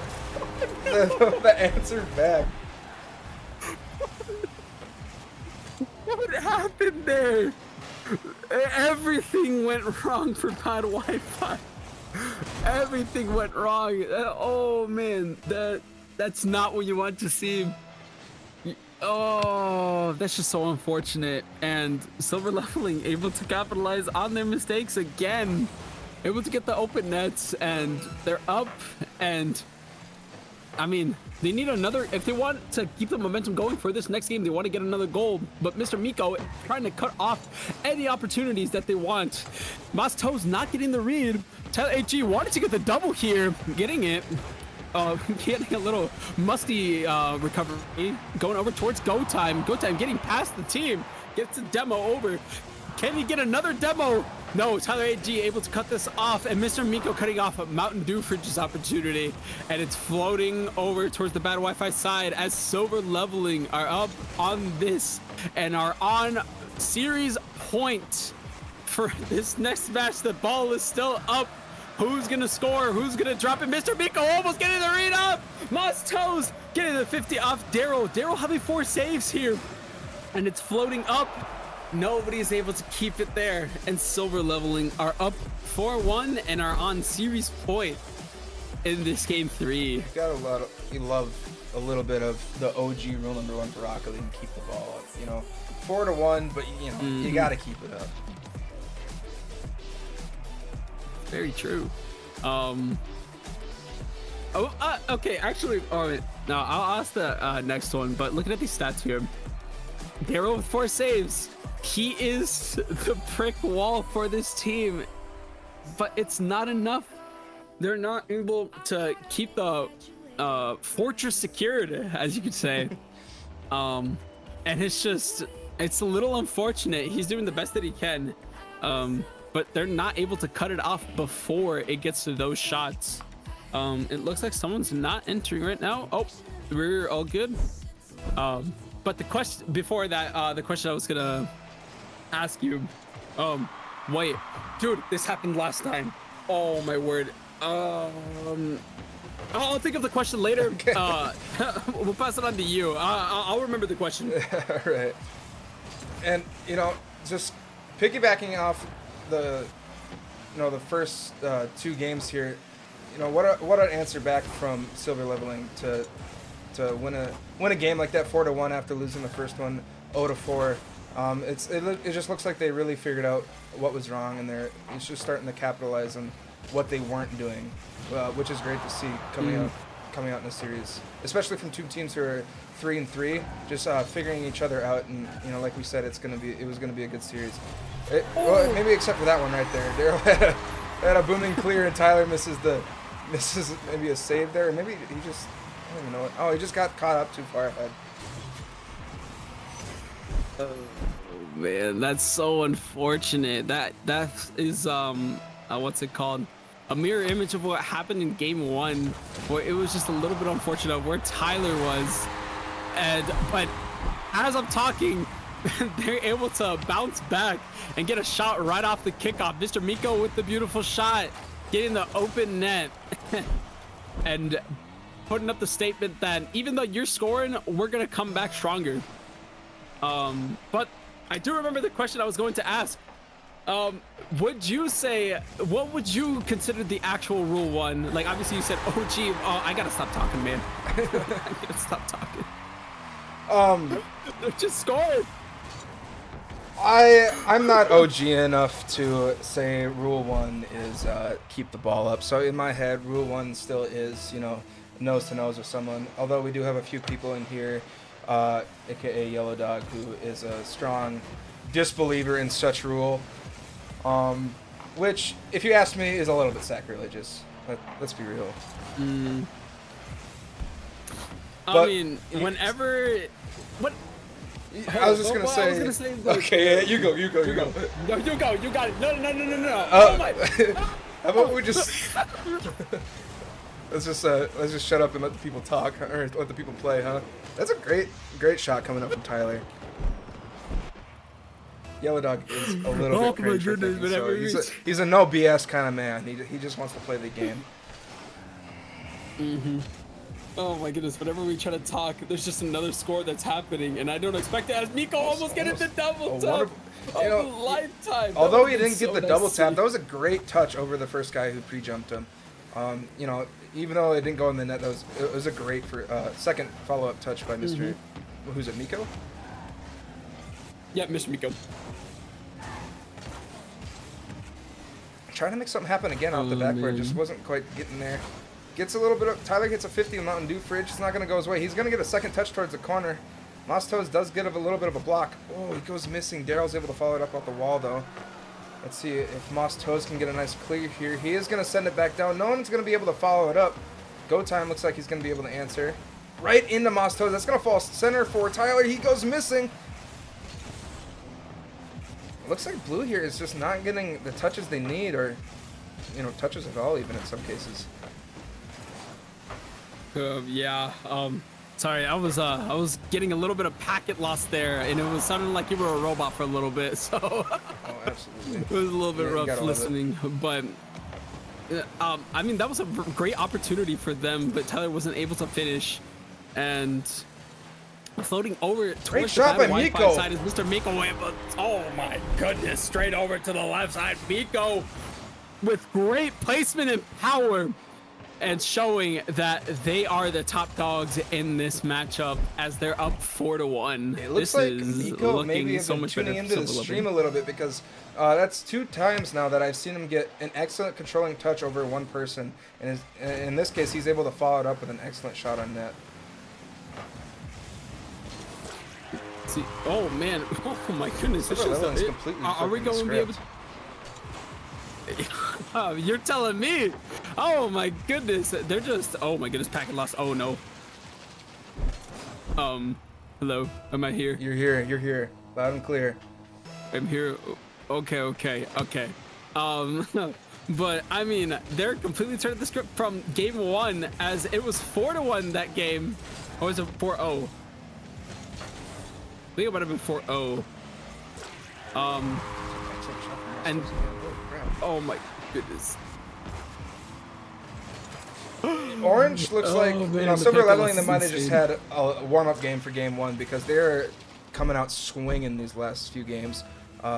answer back. What happened there? Everything went wrong for Bad Wi-Fi. Everything went wrong. Oh man, that's not what you want to see. Oh, that's just so unfortunate. And Silver Leveling able to capitalize on their mistakes again. Able to get the open nets, and they're up. And I mean, they need another, if they want to keep the momentum going for this next game, they want to get another goal. But Mr. Miko trying to cut off any opportunities that they want. Mosto's not getting the read. Tyler HG wanted to get the double here, getting it. Getting a little musty recovery, going over towards Go Time. Go Time getting past the team, gets the demo over. Can he get another demo? No, Tyler AG able to cut this off, and Mr. Miko cutting off Mountain Dewfridge's opportunity, and it's floating over towards the Bad Wi-Fi side as Silver Leveling are up on this and are on series point for this next match. The ball is still up. Who's gonna score? Who's gonna drop it? Mr. Miko almost getting the read up. Mosto's getting the 50 off Dcrl. Dcrl having 4 saves here, and it's floating up. Nobody's able to keep it there, and Silver Leveling are up 4-1 and are on series point in this game 3. You love a little bit of the OG rule number 1 for Rocket League and keep the ball up. You know, 4-1, but you know you got to keep it up. Very true. Okay, actually, no, I'll ask the next one. But looking at these stats here, Dcrl with 4 saves. He is the brick wall for this team, but it's not enough. They're not able to keep the fortress secured, as you could say. And it's a little unfortunate. He's doing the best that he can, but they're not able to cut it off before it gets to those shots. It looks like someone's not entering right now. Oh, we're all good. But the question before that, the question I was gonna ask you, wait, dude, this happened last time. Oh my word. I'll think of the question later. Okay. We'll pass it on to you. I'll remember the question. All right. And you know, just piggybacking off the first 2 games here, you know, what an answer back from Silver Leveling to win a game like that 4-1 after losing the first one 0-4. It just looks like they really figured out what was wrong, and it's just starting to capitalize on what they weren't doing, which is great to see coming out in the series, especially from 2 teams who are 3-3, just figuring each other out. And you know, like we said, it was gonna be a good series. Well, maybe except for that one right there. Dcrl had a booming clear, and Tyler misses maybe a save there, or maybe he just, I don't even know. Oh, he just got caught up too far ahead. Oh man, that's so unfortunate. That is what's it called? A mirror image of what happened in game 1, where it was just a little bit unfortunate where Tyler was. But as I'm talking, they're able to bounce back and get a shot right off the kickoff. Mr. Miko with the beautiful shot, getting the open net and putting up the statement that even though you're scoring, we're gonna come back stronger. But I do remember the question I was going to ask. Would you say, what would you consider the actual rule 1? Like, obviously you said OG. Oh, I gotta stop talking, man. I gotta stop talking. Just score. I'm not OG enough to say rule 1 is keep the ball up. So in my head, rule 1 still is, you know, nose to nose with someone. Although we do have a few people in here, aka Yellow Dog, who is a strong disbeliever in such rule. Which, if you ask me, is a little bit sacrilegious. Let's be real. I mean, whenever... What? I was just gonna say like, okay, yeah, you go. No, you go. You got it. No. Oh my! How about we just let's just shut up and let the people talk, or let the people play, huh? That's a great shot coming up from Tyler. Yellow Dog is a little bit cringe for thinking so. He's a no BS kind of man. He just wants to play the game. Oh my goodness, whenever we try to talk, there's just another score that's happening, and I don't expect it as Miko almost getting the double tap of a lifetime. Although he didn't get the double tap, that was a great touch over the first guy who pre-jumped him. You know, even though it didn't go in the net, it was a great second follow-up touch by Mr. Who's it, Miko? Yeah, Mr. Miko. Trying to make something happen again off the back where it just wasn't quite getting there. Gets a little bit of, Tyler gets a 50 Mountain Dew fridge. It's not going to go his way. He's going to get a second touch towards the corner. Moss Toes does get a little bit of a block. Oh, he goes missing. Dcrl's able to follow it up off the wall, though. Let's see if Moss Toes can get a nice clear here. He is going to send it back down. No one's going to be able to follow it up. Go time looks like he's going to be able to answer. Right into Moss Toes. That's going to fall center for Tyler. He goes missing. Looks like Blue here is just not getting the touches they need, or, you know, touches at all even in some cases. Yeah, sorry, I was getting a little bit of packet loss there, and it was sounding like you were a robot for a little bit, so oh, absolutely. It was a little bit rough listening, but I mean, that was a great opportunity for them, but Tyler wasn't able to finish, and floating over towards the Wi-Fi side is Mr. Miko. Oh my goodness, straight over to the left side. Miko with great placement and power and showing that they are the top dogs in this matchup as they're up 4-1. It looks this like is Nico looking maybe have so been much better tuning for into the Silver stream a Level. little bit because that's 2 times now that I've seen him get an excellent controlling touch over one person, and in this case he's able to follow it up with an excellent shot on net. See, oh man, oh my goodness, Silver Level is completely are we flipping the going to be able script. to? Oh, you're telling me? Oh my goodness, they're just. Oh my goodness, packet lost. Oh no. Hello, am I here? You're here. You're here, loud and clear. I'm here. Okay. But I mean, they're completely turning the script from game 1 as it was 4-1 that game. Or was it 4-0? I think it might have been 4-0. And oh my goodness. Orange looks like, man, you know, the Silver pick Leveling, loss they might is have just insane. had a warm-up game for game 1 because they're coming out swinging these last few games.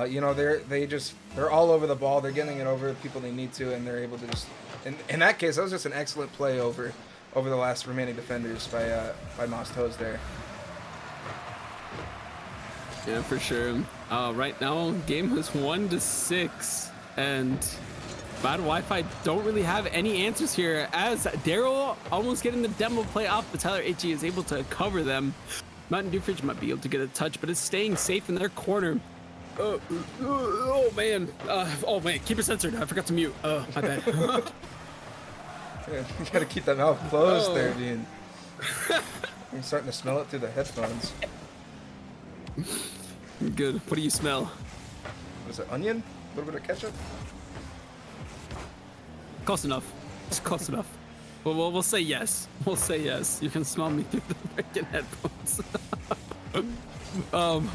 You know, they're all over the ball. They're getting it over the people they need to, and they're able to just. In that case, that was just an excellent play over the last remaining defenders by Moss Toes there. Yeah, for sure. Right now, game is 1-6, and Bad Wi-Fi don't really have any answers here. As Dcrl almost getting the demo play off, but Tyler HE is able to cover them. Mountain Dewfridge might be able to get a touch, but it's staying safe in their corner. Oh man, keep it censored. I forgot to mute. Oh, my bad. Yeah, you gotta keep that mouth closed there, Dean. I'm starting to smell it through the headphones. Good. What do you smell? What is it, onion? A little bit of ketchup? Close enough. It's close enough. Well, we'll say yes. We'll say yes. You can smell me through the freaking headphones.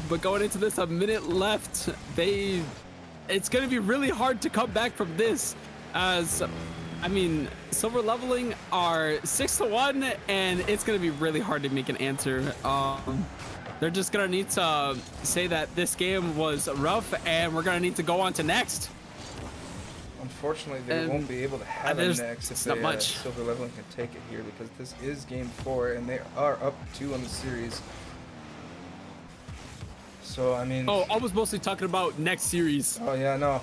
But going into this, a minute left. It's going to be really hard to come back from this, as I mean, Silver Leveling are 6-1, and it's going to be really hard to make an answer. They're just going to need to say that this game was rough, and we're going to need to go on to next. Unfortunately, they won't be able to have a next if not much. Silver Leveling can take it here because this is game 4 and they are up 2 on the series. So I mean. Oh, I was mostly talking about next series. Oh yeah, no.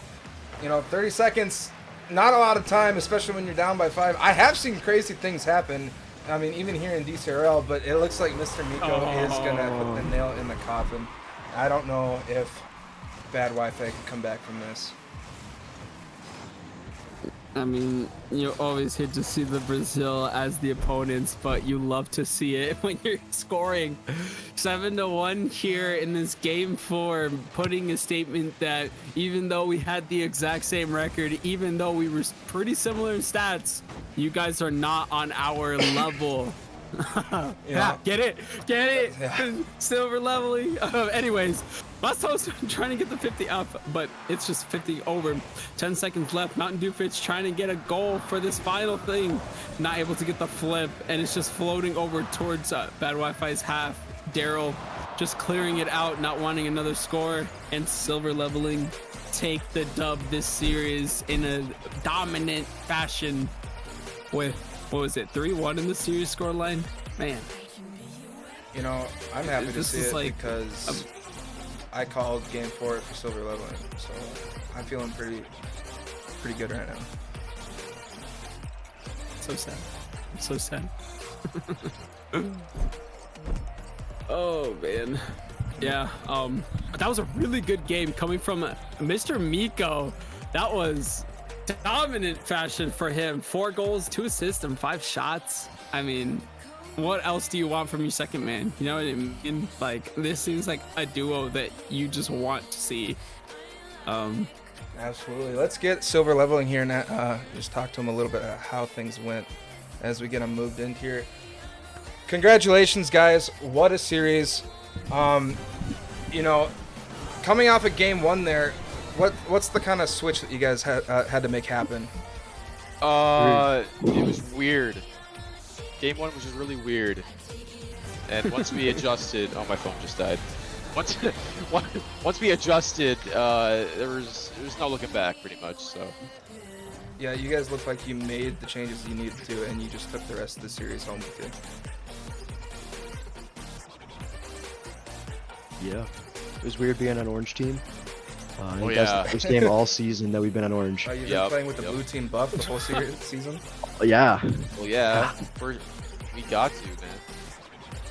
You know, 30 seconds, not a lot of time, especially when you're down by 5. I have seen crazy things happen. I mean, even here in Dcrl, but it looks like Mr. Miko is gonna put the nail in the coffin. I don't know if Bad Wi-Fi can come back from this. I mean, you always hate to see the Brazil as the opponents, but you love to see it when you're scoring 7-1 here in this game 4, putting a statement that even though we had the exact same record, even though we were pretty similar in stats, you guys are not on our level. Yeah, get it? Yeah. Silver Leveling. Anyways, Masto's trying to get the 50 up, but it's just 50 over. 10 seconds left. Mountain Dewfridge trying to get a goal for this final thing. Not able to get the flip, and it's just floating over towards Bad Wi-Fi's half. Dcrl just clearing it out, not wanting another score, and Silver Leveling take the dub this series in a dominant fashion with, what was it, 3-1 in the series scoreline? Man. You know, I'm happy to This see is it like because I called game 4 for Silver Leveling, so I'm feeling pretty good right now. So sad. So sad. Oh man. Yeah, that was a really good game coming from Mr. Miko. That was dominant fashion for him. 4 goals, 2 assists, and 5 shots. I mean, what else do you want from your second man? You know what I mean? Like, this seems like a duo that you just want to see. Absolutely. Let's get Silver Leveling here and just talk to him a little bit about how things went as we get him moved in here. Congratulations, guys. What a series. You know, coming off of game 1 there, what's the kind of switch that you guys had to make happen? It was weird. Game 1 was just really weird. And once we adjusted, oh, my phone just died. Once we adjusted, there was no looking back, pretty much. So. Yeah, you guys look like you made the changes you needed to, and you just took the rest of the series home with you. Yeah. It was weird being on an orange team. I think Oh, that's yeah. the first game all season that we've been on orange. You've been playing with the blue team buff the whole season? Yeah. Well, yeah. We got to, man.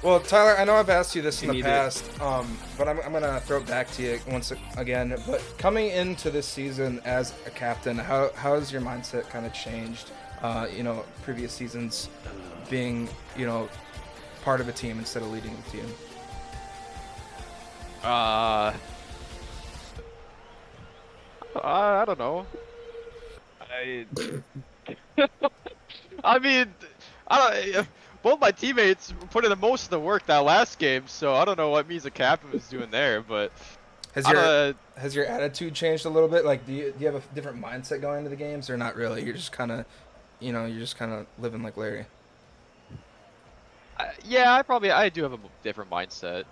Well, Tyler, I know I've asked you this in You the need past, but I'm going to throw it back to you once again. But coming into this season as a captain, how has your mindset kind of changed? Previous seasons being, part of a team instead of leading the team. I don't know. I mean, both my teammates put in the most of the work that last game, so I don't know what me as a captain was doing there, but Has your attitude changed a little bit? Like, do you have a different mindset going into the games, or not really? You're just kind of, living like Larry. yeah, I do have a different mindset.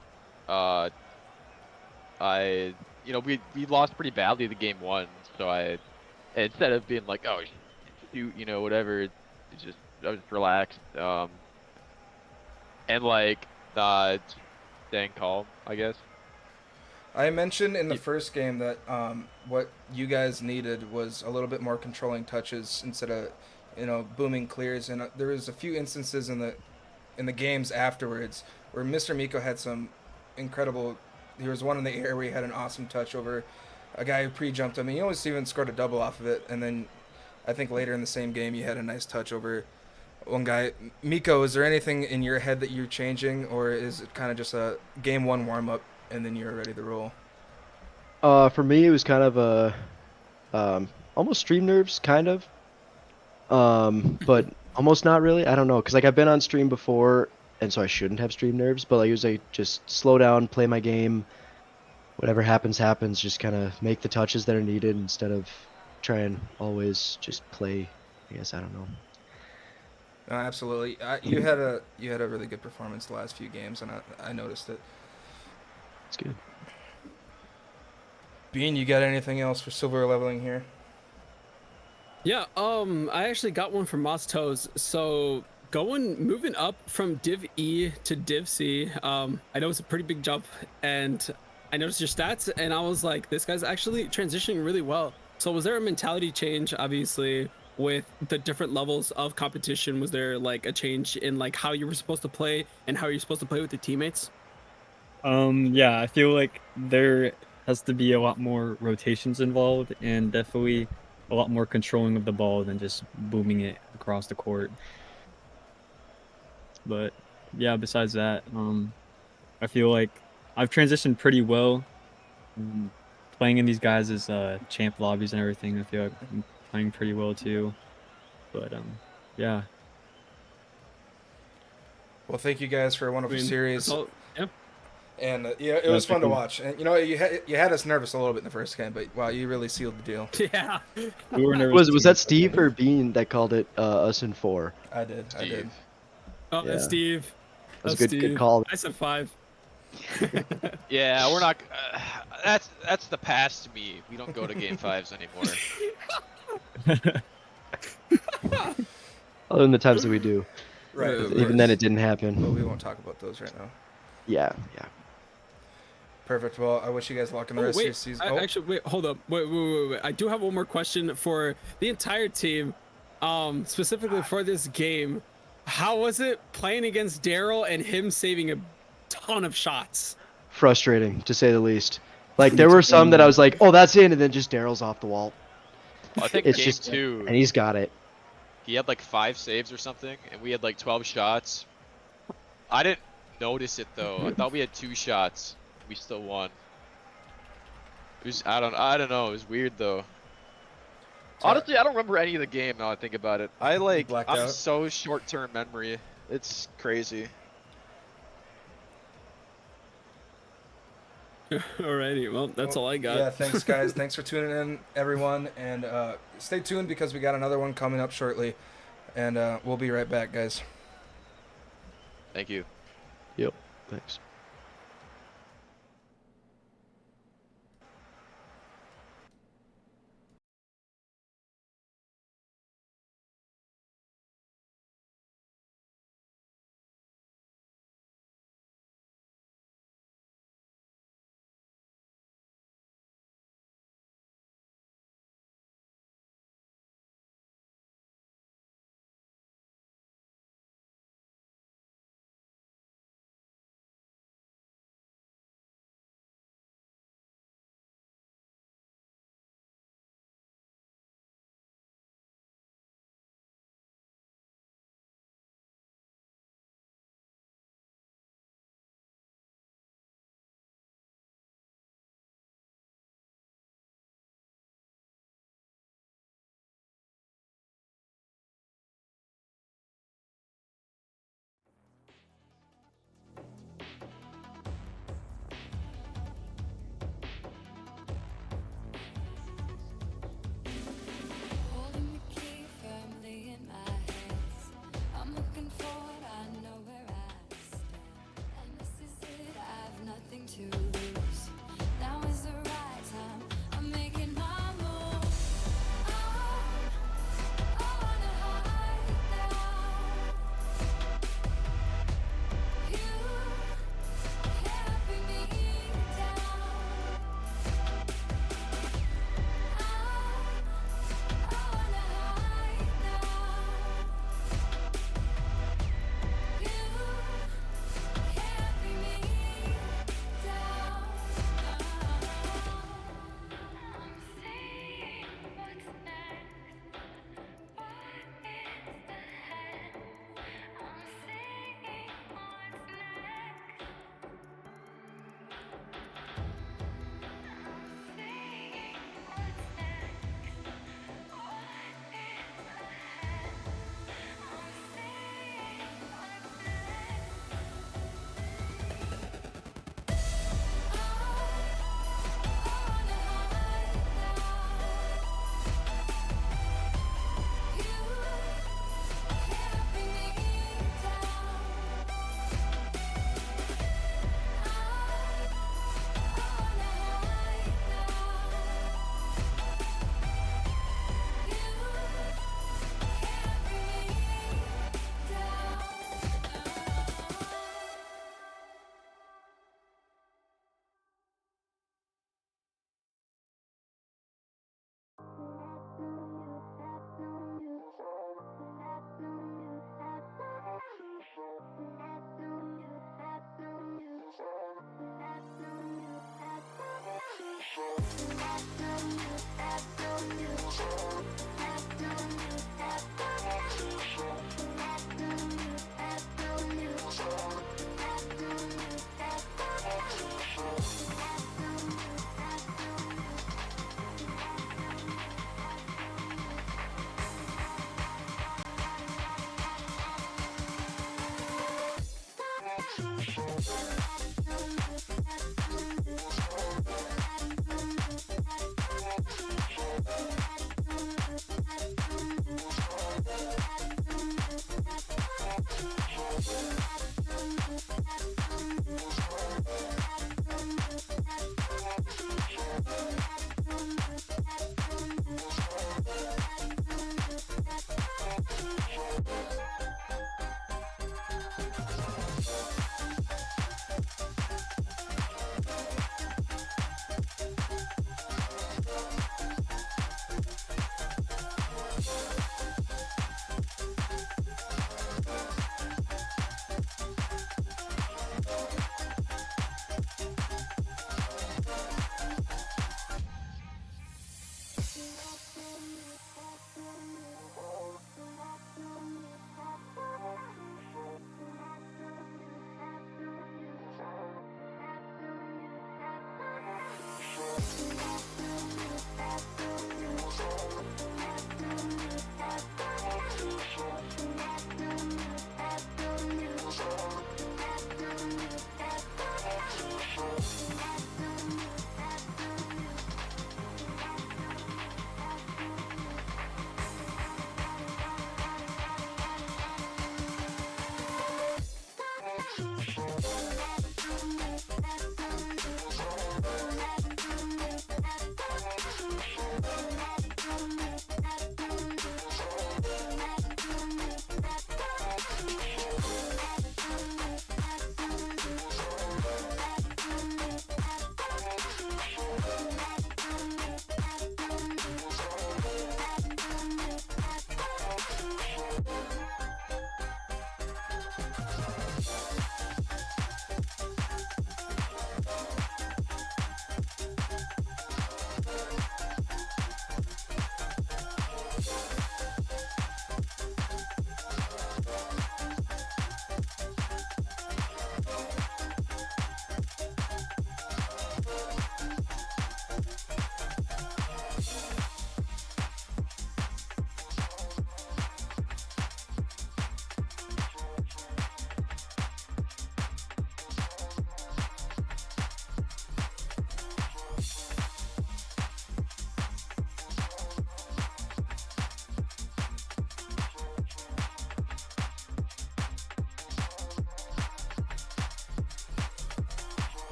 We lost pretty badly the game 1, so instead of being like, oh shoot, whatever, I was just relaxed, and staying calm, I guess. I mentioned in the first game that what you guys needed was a little bit more controlling touches instead of, booming clears. And there was a few instances in the games afterwards where Mr. Miko had some incredible. There was one in the air where he had an awesome touch over a guy who pre-jumped him. He almost even scored a double off of it. And then I think later in the same game you had a nice touch over one guy. Miko, is there anything in your head that you're changing, or is it kind of just a game 1 warm-up and then you're ready to roll? For me, it was kind of almost stream nerves, kind of. But almost not really. I don't know, because I've been on stream before, and so I shouldn't have stream nerves. But I usually just slow down, play my game. Whatever happens, happens. Just kind of make the touches that are needed instead of try and always just play. I guess I don't know. No, absolutely. You had a really good performance the last few games, and I noticed it. It's good. Bean, you got anything else for silver leveling here? Yeah, I actually got one from Moss Toes. So moving up from Div E to Div C, I know it's a pretty big jump, and I noticed your stats, and I was like, this guy's actually transitioning really well. So was there a mentality change, obviously, with the different levels of competition? Was there like a change in like how you were supposed to play and how you're supposed to play with your teammates? Yeah, I feel like there has to be a lot more rotations involved, and definitely a lot more controlling of the ball than just booming it across the court. But yeah, besides that, I feel like I've transitioned pretty well. Playing in these guys' champ lobbies and everything, I feel like I'm playing pretty well too. But yeah. Well, thank you guys for a wonderful series. Yeah. And it was fun to watch. And you had us nervous a little bit in the first game, but wow, you really sealed the deal. Yeah. We were nervous. Was that Steve or Bean that called it us in 4? I did. Oh, Yeah. Steve. That was a good call. I said 5. Yeah, we're not. That's the past me. We don't go to game 5s anymore. Other than the times that we do. Right. Even then, it didn't happen. But we won't talk about those right now. Yeah. Perfect. Well, I wish you guys luck in the rest of your season. Actually, wait, hold up. Wait. I do have one more question for the entire team, specifically for this game. How was it playing against Dcrl and him saving a ton of shots? Frustrating, to say the least. Like, there were some that I was like, oh, that's in, and then just Daryl's off the wall. I think It's game just, 2, and he's got it. he had like 5 saves or something, and we had like 12 shots. I didn't notice it though. I thought we had 2 shots. We still won. It was, I don't know. It was weird though. Honestly, I don't remember any of the game now I think about it. I'm so short-term memory. It's crazy. Alrighty, well, that's all I got. Yeah, thanks guys. Thanks for tuning in, everyone, and stay tuned because we got another one coming up shortly, and we'll be right back, guys. Thank you. Yep. Thanks.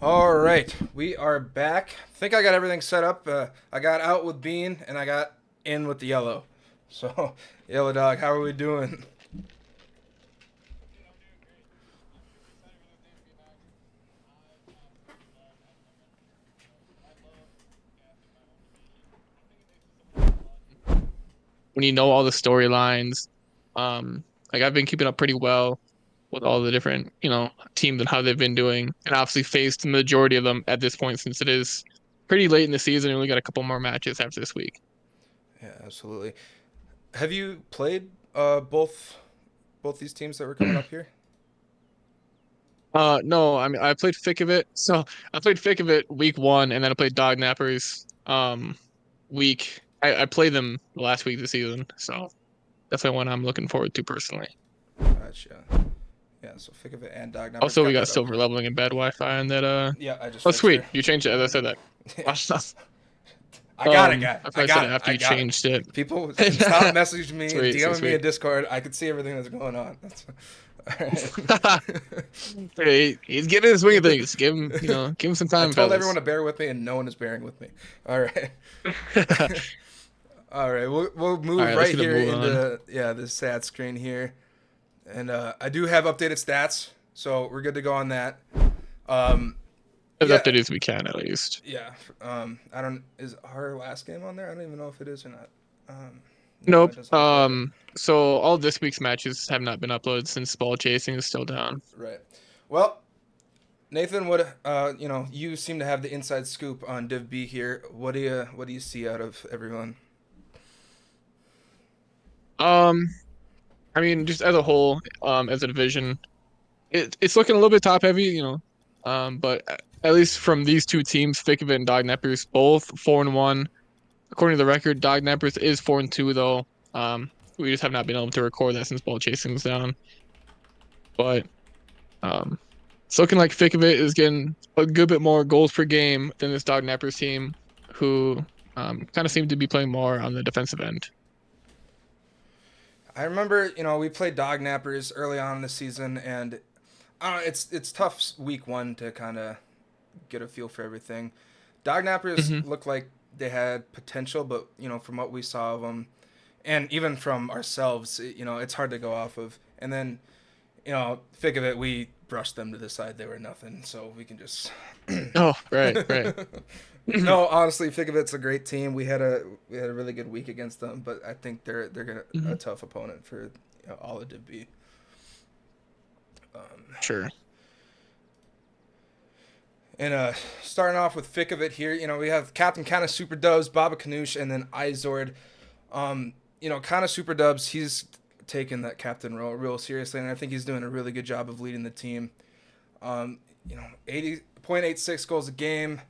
All right, we are back. I think I got everything set up. I got out with Bean and I got in with the yellow. So, Yellow Dog, how are we doing? When you know all the storylines, like I've been keeping up pretty well with all the different, teams and how they've been doing, and obviously faced the majority of them at this point since it is pretty late in the season. We only got a couple more matches after this week. Yeah, absolutely. Have you played both these teams that were coming up here? No, I mean I played Thick of It. So I played Thick of It week 1, and then I played Dog Nappers week. I played them the last week of the season, so definitely one I'm looking forward to personally. Gotcha. Yeah, so Thick of It and Dog Numbers. Also, we got silver leveling and bad Wi-Fi, and that. Yeah, I just. Oh, fixed sweet! her. You changed it as I said that. I got it, guy. I probably said it after you changed it. People can stop messaging me and DMing me sweet. in Discord. I could see everything that's going on. That's Hey, he's getting in the swing of things. Give him some time. I told everyone to bear with me, and no one is bearing with me. All right. All right, we'll move right here into this stat screen here, and I do have updated stats, so we're good to go on that. As updated as we can, at least. Yeah. Is our last game on there? I don't even know if it is or not. Nope. So all this week's matches have not been uploaded since ball chasing is still down. Right. Well, Nathan, what you seem to have the inside scoop on Div B here. What do you see out of everyone? I mean, just as a whole, as a division, it's looking a little bit top heavy, but at least from these two teams, Thick of It and Dog Nappers, both 4-1. According to the record, Dog Nappers is 4-2 though. We just have not been able to record that since ball chasing was down. But it's looking like Thick of It is getting a good bit more goals per game than this Dog Nappers team, who kind of seem to be playing more on the defensive end. I remember, we played Dog Nappers early on in the season, and it's tough week 1 to kind of get a feel for everything. Dog Nappers looked like they had potential, but from what we saw of them, and even from ourselves, it's hard to go off of. And then, Thick of It, we brushed them to the side; they were nothing, so we can just. Oh, right. No, honestly, Thick of It's a great team. We had a really good week against them, but I think they're a tough opponent for all of Div B. Sure. And starting off with Thick of It here, we have Captain Kind of Super Dubs, Baba Kanoosh, and then Izord. Kind of Super Dubs, he's taken that captain role real seriously, and I think he's doing a really good job of leading the team. 80.86 goals a game,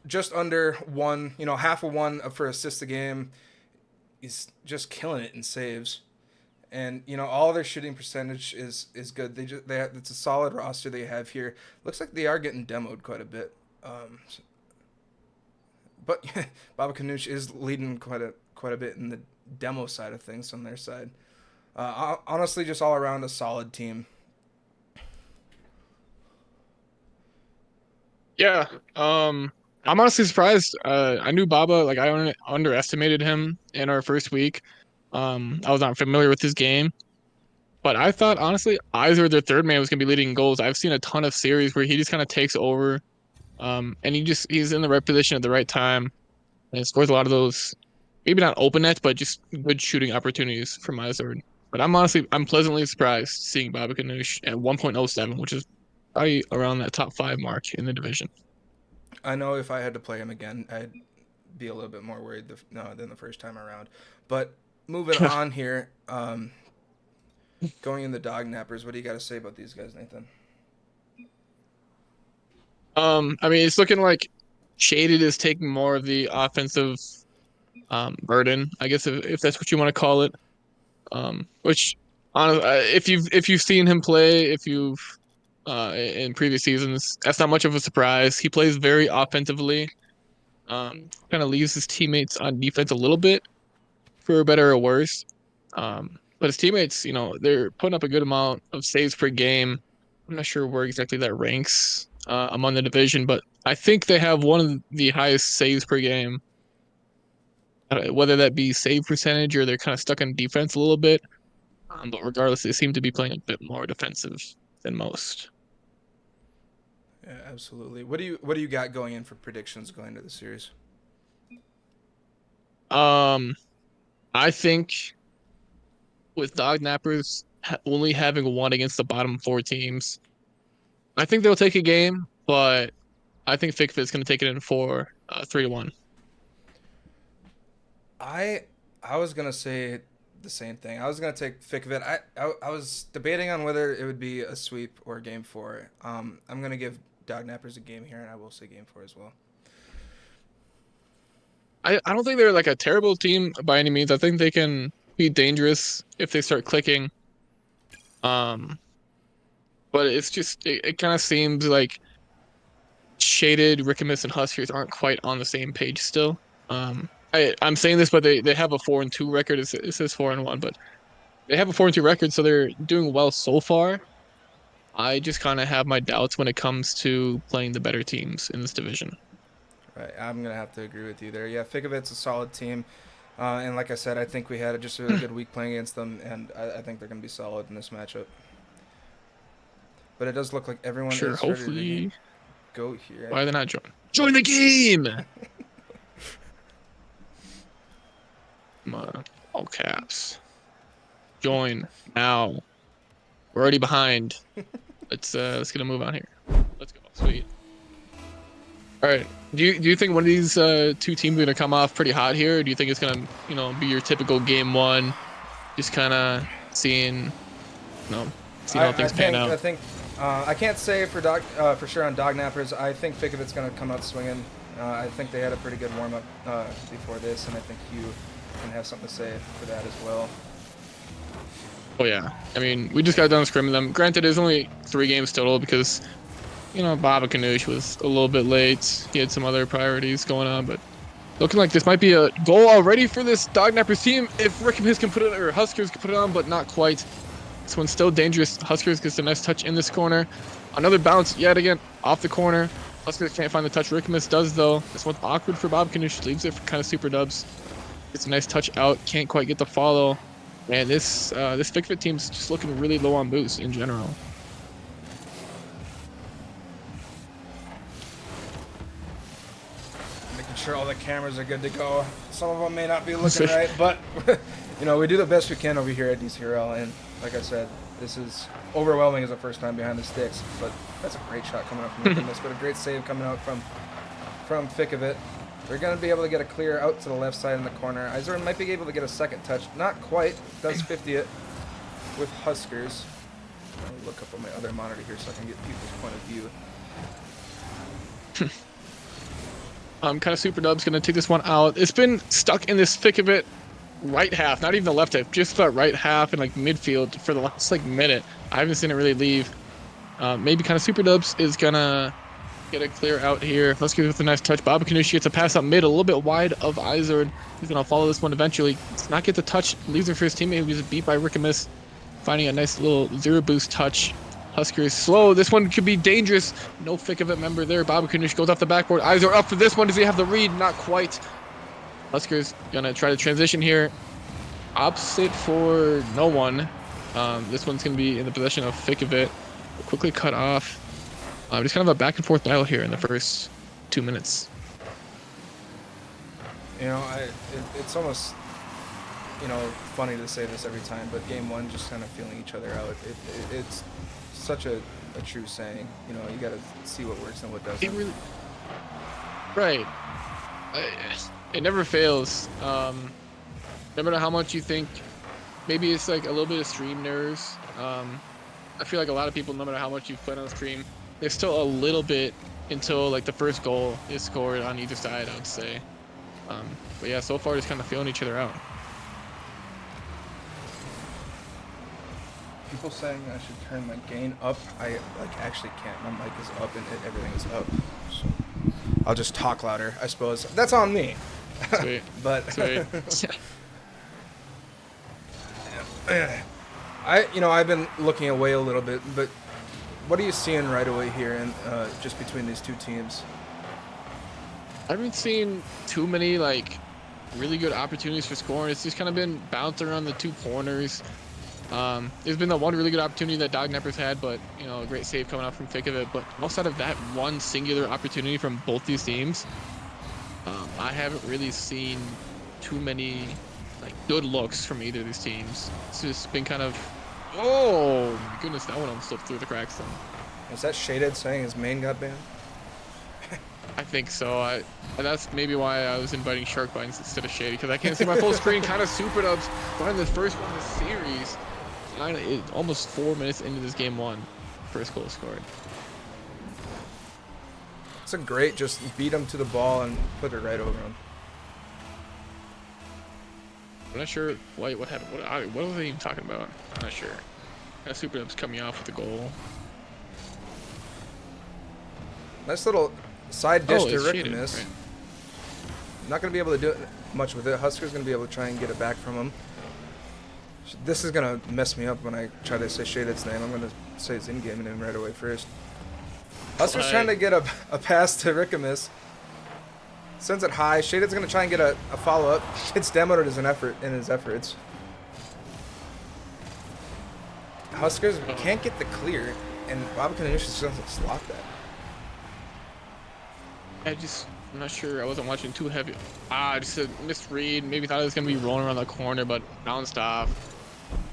just under 1, half of 1 for assists a game. He's just killing it in saves. And all their shooting percentage is good. It's a solid roster they have here. Looks like they are getting demoed quite a bit. But Baba Kanoosh is leading quite a bit in the demo side of things on their side. Honestly, just all around a solid team. Yeah. I'm honestly surprised. I knew Baba, like I underestimated him in our first week. I was not familiar with his game, but I thought honestly, Iser, their third man, was gonna be leading goals. I've seen a ton of series where he just kind of takes over, and he's in the right position at the right time, and scores a lot of those, maybe not open nets, but just good shooting opportunities from Iser. But I'm pleasantly surprised seeing Baba Ganoush at 1.07, which is probably around that top 5 mark in the division. I know if I had to play him again, I'd be a little bit more worried than the first time around. But moving on here, going in the dog nappers, what do you got to say about these guys, Nathan? I mean, it's looking like Shaded is taking more of the offensive burden, I guess, if that's what you want to call it. Which, honestly, if you've seen him play, if you've in previous seasons, that's not much of a surprise. He plays very offensively. Kind of leaves his teammates on defense a little bit, for better or worse. But his teammates, they're putting up a good amount of saves per game. I'm not sure where exactly that ranks among the division, but I think they have one of the highest saves per game. Whether that be save percentage or they're kind of stuck in defense a little bit. But regardless, they seem to be playing a bit more defensive than most. Yeah, absolutely. What do you got going in for predictions going into the series? I think with Dog Nappers only having won against the bottom 4 teams, I think they'll take a game, but I think Fikfit's going to take it in for 3-1. I was gonna say the same thing. I was gonna take Fikvit. I was debating on whether it would be a sweep or game 4. I'm gonna give Dog Nappers a game here, and I will say game 4 as well. I don't think they're like a terrible team by any means. I think they can be dangerous if they start clicking. But it's just it kind of seems like Shaded, Rickamus, and Huskers aren't quite on the same page still. I'm saying this, but they have a 4-2 record. It says 4-1, but they have a 4-2 record, so they're doing well so far. I just kind of have my doubts when it comes to playing the better teams in this division. Right, I'm gonna have to agree with you there. Yeah, Fikavit's a solid team, and like I said, I think we had just a really good week playing against them, and I think they're gonna be solid in this matchup. But it does look like everyone Sure, is ready hopefully. to go here. Why are they not joining? Join the game! Come on, all caps. Join now. We're already behind. Let's get a move on here. Let's go. Sweet. All right. Do you think one of these 2 teams are gonna come off pretty hot here? Or do you think it's gonna be your typical game 1, just kind of seeing how things pan out? I think I can't say for sure on Dog Nappers. I think Fikavit's gonna come out swinging. I think they had a pretty good warm up before this, and I think you can have something to say for that as well. Oh yeah, I mean, we just got done scrimming them. Granted, there's only 3 games total because, Baba Ganoush was a little bit late. He had some other priorities going on, but looking like this might be a goal already for this Dog Nappers team if Rickamus can put it, or Huskers can put it on, but not quite. This one's still dangerous. Huskers gets a nice touch in this corner. Another bounce yet again off the corner. Huskers can't find the touch. Rickamus does though. This one's awkward for Baba Ganoush. Leaves it for kind of super dubs. Gets a nice touch out. Can't quite get the follow. Man, this Fikfit team's just looking really low on boost in general. Making sure all the cameras are good to go. Some of them may not be looking right, but we do the best we can over here at Dcrl. And like I said, this is overwhelming as a first time behind the sticks. But that's a great shot coming out from Rickamus, but a great save coming out from Fikavit. They're going to be able to get a clear out to the left side in the corner. Iser might be able to get a second touch. Not quite. Does 50 it with Huskers. Let me look up on my other monitor here so I can get people's point of view. Kind of super dub's going to take this one out. It's been stuck in this thick of it right half, not even the left half, just about right half and like midfield for the last minute. I haven't seen it really leave. Maybe kind of super dubs is going to get a clear out here. Huskers with a nice touch. Baba Ganoush gets a pass up mid, a little bit wide of Iser. He's going to follow this one eventually. Does not get the touch. Leaves it for his teammate who was beat by Rickamus. Finding a nice little zero boost touch. Huskers slow. This one could be dangerous. No thick of a member there. Gooners goes off the backboard. Eyes are up for this one. Does he have the read? Not quite. Huskers gonna try to transition here. Opposite for no one. This one's gonna be in the possession of Fikavit. Quickly cut off. Just kind of a back and forth battle here in the first 2 minutes. You know, it's almost, you know, funny to say this every time, but game one, just kind of feeling each other out. It's such a true saying. You know, you got to see what works and what doesn't. It really, right. It never fails. No matter how much you think, maybe it's like a little bit of stream nerves. I feel like a lot of people, no matter how much you've played on the stream, there's still a little bit until like the first goal is scored on either side, I would say. But yeah, so far just kind of feeling each other out. People saying I should turn my gain up. I actually can't. My mic is up and everything is up. So I'll just talk louder, I suppose. That's on me. Sweet. But Sweet. I've been looking away a little bit, but what are you seeing right away here in just between these two teams? I haven't seen too many like really good opportunities for scoring. It's just kind of been bouncing around the two corners. There's been that one really good opportunity that Dognappers had, but you know, a great save coming out from Fikavit. But outside of that one singular opportunity from both these teams, I haven't really seen too many like good looks from either of these teams. It's just been kind of, oh my goodness, that one almost slipped through the cracks then. Is that Shaded saying his main got banned? I think so. And that's maybe why I was inviting Shark Bites instead of Shady, because I can't see my full screen. Kind of super dubs. Find the first one in the series. Almost 4 minutes into this game one, first goal scored. It's a great, just beat him to the ball and put it right over him. I'm not sure what happened. What was they even talking about? I'm not sure. Super dubs coming off with the goal. Nice little side dish to Rick Shaded, miss. right. Not going to be able to do much with it. Husker's going to be able to try and get it back from him. This is going to mess me up when I try to say Shaded's name. I'm going to say his in-game name right away first. Husker's trying to get a pass to Rickamus. Sends it high. Shaded's going to try and get a follow-up. It's demoed in his efforts. Huskers can't get the clear, and Bob Kanish just doesn't slot that. I'm not sure. I wasn't watching too heavy. Just a misread. Maybe thought it was gonna be rolling around the corner, but bounced off.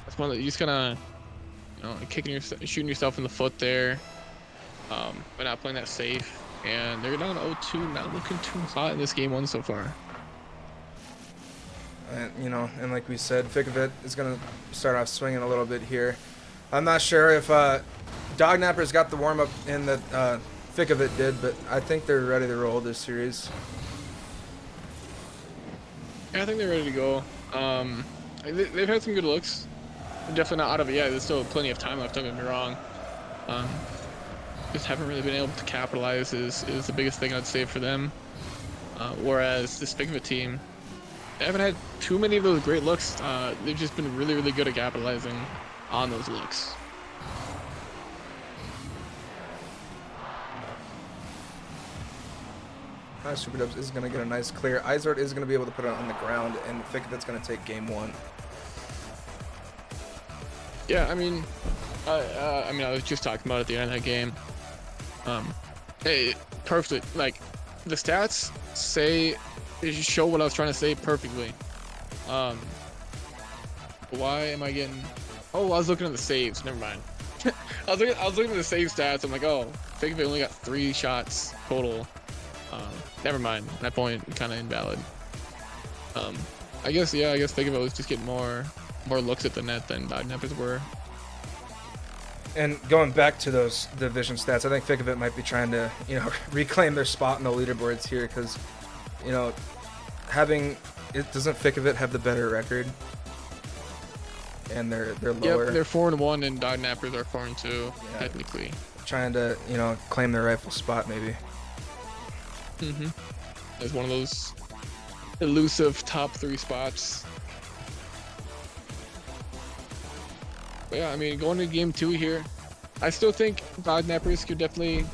That's one that you're just gonna, shooting yourself in the foot there, by not playing that safe. And they're down 0-2, not looking too hot in this game one so far. And like we said, Fikavit is gonna start off swinging a little bit here. I'm not sure if Dognappers got the warm up in that Fikavit did, but I think they're ready to roll this series. Yeah, I think they're ready to go. They've had some good looks. They're definitely not out of it yet. There's still plenty of time left, don't get me wrong. Just haven't really been able to capitalize is the biggest thing I'd say for them. Whereas this Fikavit team, they haven't had too many of those great looks. They've just been really, really good at capitalizing on those looks. Super Dubs is going to get a nice clear. Izord is going to be able to put it on the ground, and Fikavit's going to take game one. Yeah, I mean, I was just talking about at the end of that game. Hey, perfect. Like, the stats show what I was trying to say perfectly. Why am I getting? Oh, I was looking at the saves. Never mind. I was looking at the save stats. I'm like, oh, Fikavit only got 3 shots total. Never mind. That point kind of invalid. I guess Fikavit was just getting more looks at the net than Dognappers were. And going back to those division stats, I think Fikavit might be trying to, reclaim their spot in the leaderboards here because, doesn't Fikavit have the better record? And they're lower. Yep, they're 4-1 and Dognappers are 4-2 technically. Trying to, claim their rightful spot maybe. As one of those elusive top 3 spots. But yeah, I mean, going to game 2 here, I still think Dognappers could definitely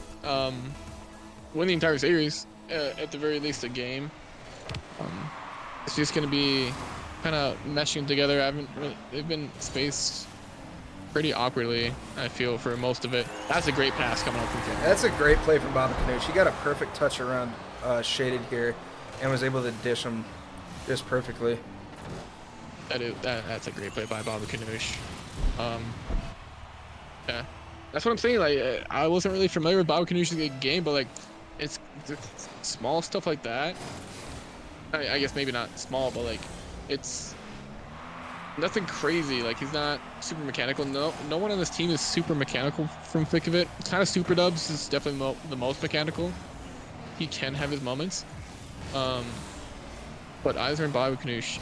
win the entire series, at the very least a game. It's just going to be kind of meshing together. They've been spaced pretty awkwardly, I feel, for most of it. That's a great pass coming up from Finn. That's a great play from Bobby Knudge. He got a perfect touch around Shaded here and was able to dish him just perfectly. That's a great play by Bobby Knudge. Yeah, that's what I'm saying. Like, I wasn't really familiar with Bobby Knudge's game, but like, it's small stuff like that. I guess maybe not small, but like, it's nothing crazy. Like, he's not super mechanical. No one on this team is super mechanical from thick of it. Kind of Super Dubs is definitely the most mechanical. He can have his moments. But Iser and Bobby Knudge,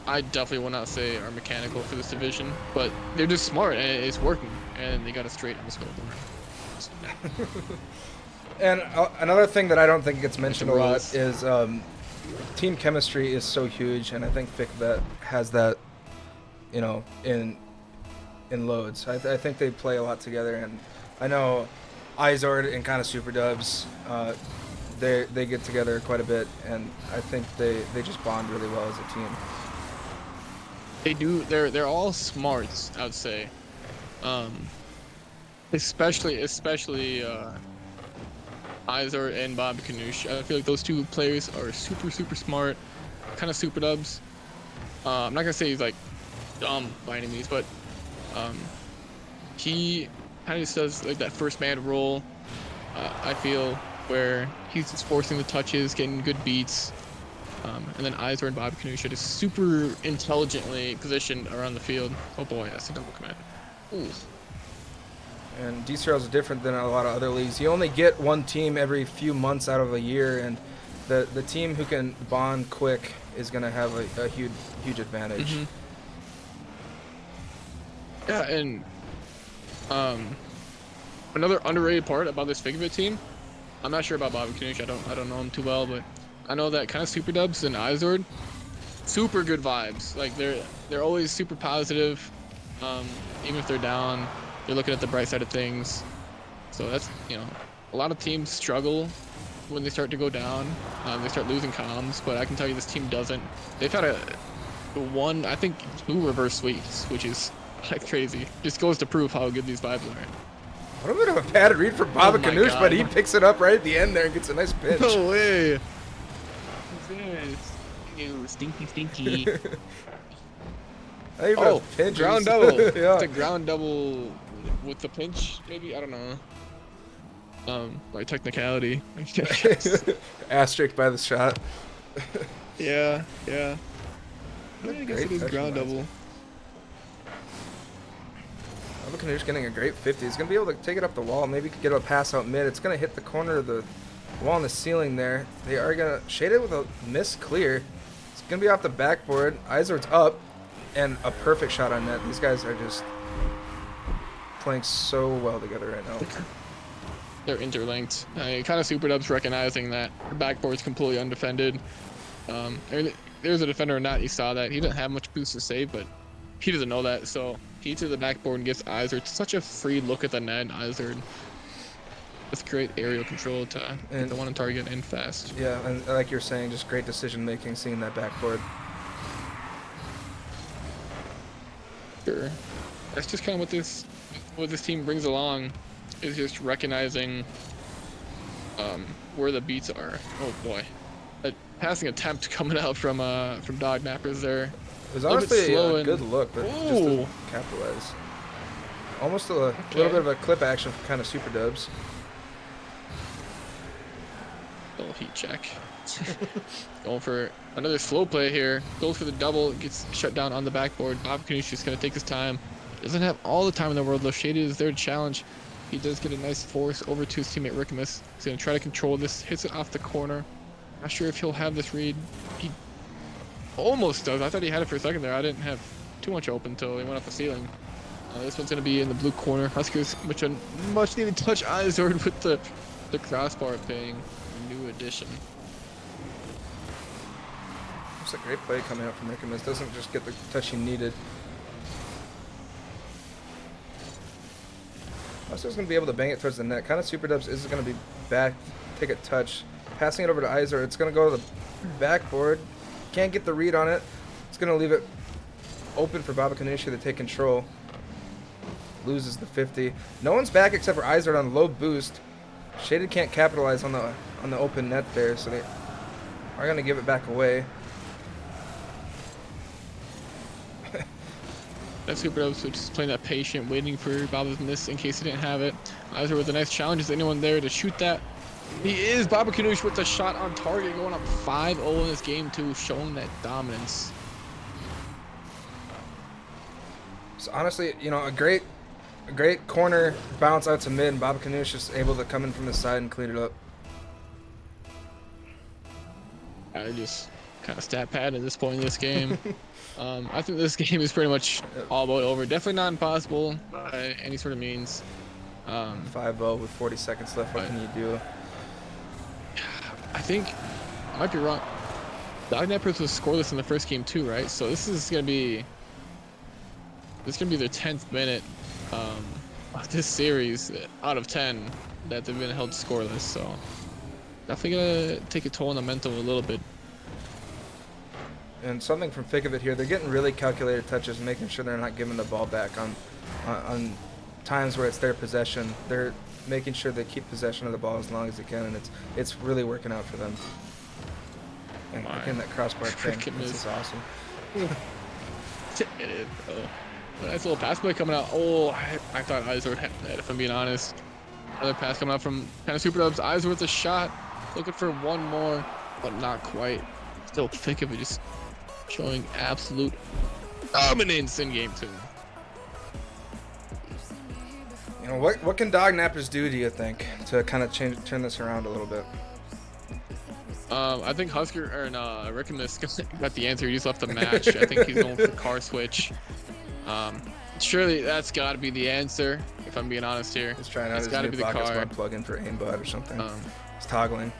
I definitely will not say are mechanical for this division, but they're just smart and it's working, and they got it straight on the scoreboard. And another thing that I don't think gets mentioned a lot is team chemistry is so huge, and I think Thickvet has that, you know, in loads. I think they play a lot together, and I know Izord and kind of Super Dubs, they get together quite a bit, and I think they just bond really well as a team. They do. They're all smarts, I would say. Especially Izor and Bobby Knudge. I feel like those two players are super smart, kind of Super Dubs. I'm not gonna say he's like dumb by any means, but he kind of just does like that first man role. I feel where he's just forcing the touches, getting good beats, and then Izor and Bobby Knudge are just super intelligently positioned around the field. Oh boy, that's a double command. Ooh. And Dcrl is different than a lot of other leagues. You only get one team every few months out of a year, and the team who can bond quick is going to have a huge advantage. Mm-hmm. Yeah, and another underrated part about this Figure team, I'm not sure about Bobby Knudge. I don't know him too well, but I know that kind of Super Dubs and Izord, super good vibes. Like they're always super positive, even if they're down. They're looking at the bright side of things. So that's, you know, a lot of teams struggle when they start to go down. They start losing comms, but I can tell you this team doesn't. They've had I think 2 reverse sweeps, which is like crazy. Just goes to prove how good these vibes are. What a bit of a bad read for Bobby Knudge, but he picks it up right at the end there and gets a nice pitch. No way. Ew, stinky. Oh, ground double. Yeah. It's a ground double with the pinch, maybe? I don't know. By technicality. Asterisk by the shot. Yeah. I guess it is ground double. Bobby Knudge getting a great 50. He's going to be able to take it up the wall. Maybe he could get a pass out mid. It's going to hit the corner of the wall on the ceiling there. They are going to shade it with a miss clear. It's going to be off the backboard. Izord's up. And a perfect shot on net. These guys are just playing so well together right now. They're interlinked. Kind of Super Dubs recognizing that the backboard's completely undefended. There's a defender or not, you saw that. He didn't have much boost to save, but he doesn't know that. So he to the backboard and gets Izord such a free look at the net. Izord with great aerial control to get the one on target and fast. Yeah, and like you're saying, just great decision making, seeing that backboard. Sure. That's just kind of what this team brings along, is just recognizing where the beats are. Oh boy, a passing attempt coming out from Dognappers there. It was honestly a good look, but just Ooh. to capitalize. Almost a little bit of a clip action for kind of Super Dubs. Little heat check. Going for another slow play here. Goes for the double. Gets shut down on the backboard. Bob Knudge just going to take his time. Doesn't have all the time in the world, though. Shaded is there to challenge. He does get a nice force over to his teammate Rickamus. He's going to try to control this. Hits it off the corner. Not sure if he'll have this read. He almost does. I thought he had it for a second there. I didn't have too much open until he went off the ceiling. This one's going to be in the blue corner. Huskers, much needed touch Izord with the crossbar paying. New addition. It's a great play coming out from Rickamus. Doesn't just get the touch he needed. Huskers going to be able to bang it towards the net. Kind of Super Dubs is going to be back, take a touch. Passing it over to Iser. It's going to go to the backboard. Can't get the read on it. It's going to leave it open for Baba Kanushi to take control. Loses the 50. No one's back except for Iser on low boost. Shaded can't capitalize on the open net there, so they are going to give it back away. That Super Dubs was just playing that patient, waiting for Baba's miss in case he didn't have it. Iser with a nice challenge. Is anyone there to shoot that? He is. Baba Kanush with a shot on target, going up 5-0 in this game too, showing that dominance. So honestly, you know, a great corner bounce out to mid, and Baba Kanush is able to come in from the side and clean it up. I just kind of stat pad at this point in this game. I think this game is pretty much all about over. Definitely not impossible by any sort of means. 5-0 with 40 seconds left. What can you do? I think I might be wrong. Dognappers was scoreless in the first game too, right? So this is gonna be their 10th minute of this series out of 10 that they've been held scoreless. So definitely gonna take a toll on the mental a little bit. And something from Thick of It here, they're getting really calculated touches, making sure they're not giving the ball back on times where it's their possession. They're making sure they keep possession of the ball as long as they can, and it's really working out for them. And again, that crossbar thing, this is awesome. It is, nice little pass play coming out. Oh, I thought Iser would have that, if I'm being honest. Another pass coming out from kind of Super Dubs. Iser with a shot, looking for one more, but not quite. Still Thick of It, just showing absolute dominance in game 2. You know, what can Dognappers do you think to kind of turn this around a little bit? I think Husker or Rickamus got the answer. He just left the match. I think he's going for car switch. Surely that's got to be the answer. If I'm being honest here, He's trying out it's his got to new be the Pocket car. Squad plug-in for aimbot or something. He's toggling.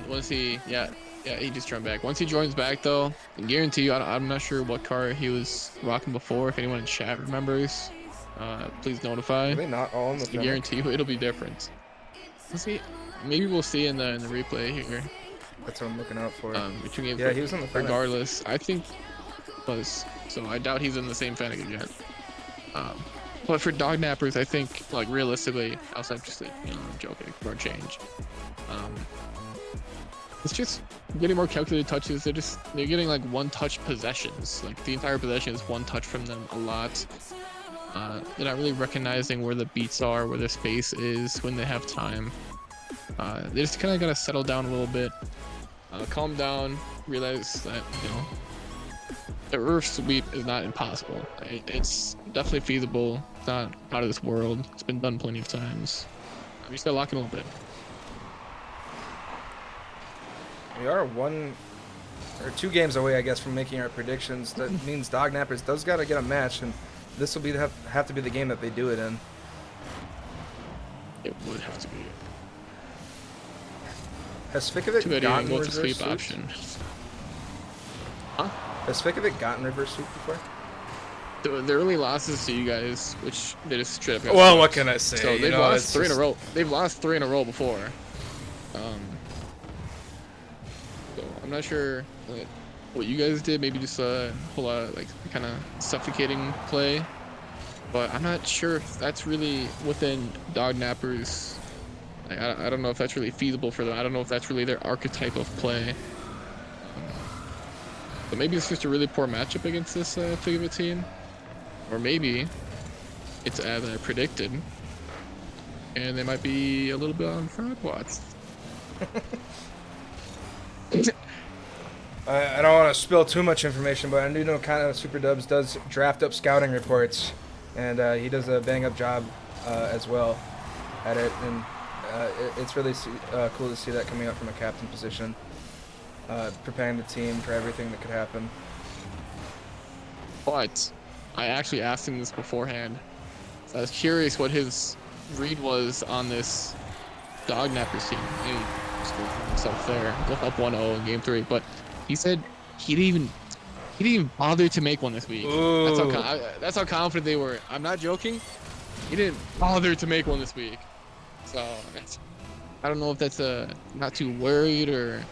Once he, yeah, he just turned back. Once he joins back, though, I guarantee you, I'm not sure what car he was rocking before. If anyone in chat remembers, please notify. Are they not all in the I guarantee you, it'll be different. Let's see. Maybe we'll see in the replay here. That's what I'm looking out for. Yeah, he was on the Fennec. regardless. I think was so. I doubt he's in the same Fennec again. But for Dognappers, I think, like, realistically, outside just I'm joking for a change. It's just getting more calculated touches. They're getting like one-touch possessions. Like the entire possession is one touch from them a lot. They're not really recognizing where the beats are, where the space is when they have time. They just kind of gotta settle down a little bit, calm down, realize that the reverse sweep is not impossible. It's definitely feasible. It's not out of this world. It's been done plenty of times. We just gotta lock in a little bit. We are 1 or 2 games away, I guess, from making our predictions. That means Dognappers does got to get a match, and this will be have to be the game that they do it in. It would have to be. Has Fikovic gotten the reverse sweep sweep? option. Huh? Has Fikovic gotten reverse sweep before? The early losses to you guys, which they just straight up got Well, swept. what can I say? So they've lost 3 in a row. They've lost 3 in a row before. So I'm not sure what you guys did. Maybe just a whole lot of, like, kind of suffocating play. But I'm not sure if that's really within Dognappers. Like, I don't know if that's really feasible for them. I don't know if that's really their archetype of play. But maybe it's just a really poor matchup against this Figure team. Or maybe it's as I predicted. And they might be a little bit on front watch. I don't want to spill too much information, but I do know kind of Super Dubs does draft up scouting reports, and he does a bang-up job as well at it, and it's really cool to see that coming up from a captain position, preparing the team for everything that could happen. But I actually asked him this beforehand. So I was curious what his read was on this Dognappers team. He just go for himself there, go up 1-0 in game 3, but he said he didn't even bother to make one this week. That's how confident they were. I'm not joking. he didn't bother to make one this week. So I don't know if that's not too worried or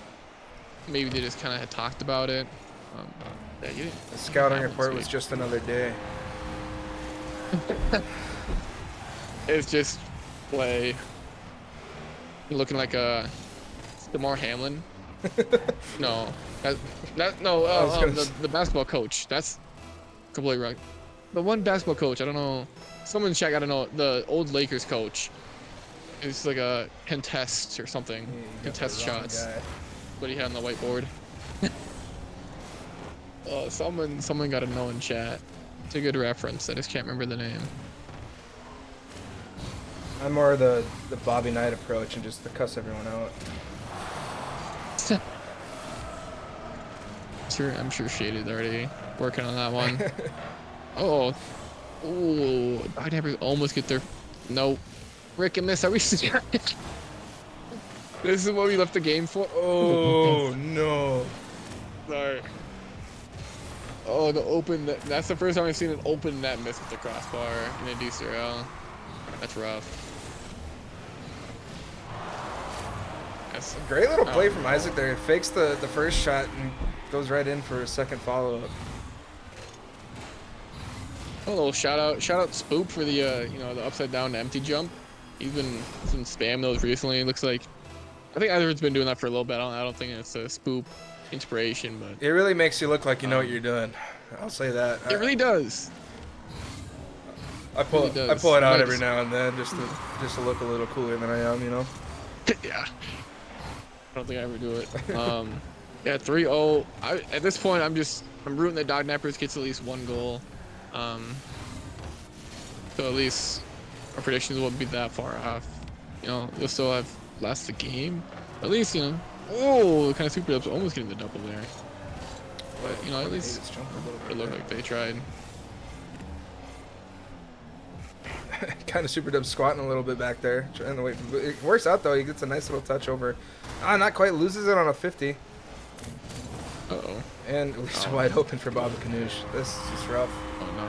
maybe they just kind of had talked about it. Yeah, he didn't. The scouting report was just another day. It's just play. You're looking like a DeMar Hamlin. No, the basketball coach. That's completely wrong. The one basketball coach, I don't know. Someone in chat, I don't know. The old Lakers coach. It's like a contest or something. Contest shots. What he had on the whiteboard. Someone got to know in chat. It's a good reference. I just can't remember the name. I'm more the Bobby Knight approach and just to cuss everyone out. I'm sure Shaded already working on that one. Oh, Dcrl almost get there. No, Rick and Miss, are we? This is what we left the game for. Oh no! Sorry. Oh, the open. That's the first time I've seen an open net miss with the crossbar in a Dcrl. That's rough. That's a great little play from Isaac there. Fakes the first shot and goes right in for a second follow-up. A little shout out Spoop for the the upside down empty jump. He's been spamming those recently. It looks like I think Either's been doing that for a little bit. I don't think it's a Spoop inspiration, but it really makes you look like you know what you're doing. I'll say that. It really does. I pull it out every now and then just to look a little cooler than I am, you know. Yeah. I don't think I ever do it. Yeah, 3-0. At this point, I'm rooting that Dog Nappers gets at least one goal. So at least our predictions won't be that far off. You know, they'll still have lost the game. At least, you know. Oh, kind of super ups, almost getting the double there. But you know, at least it looked like they tried. Kind of super dub squatting a little bit back there, trying to wait. It works out though. He gets a nice little touch over. Not quite. Loses it on a 50. Uh-oh. And at least wide open for Bobby Kanoosh. This is just rough. Oh no.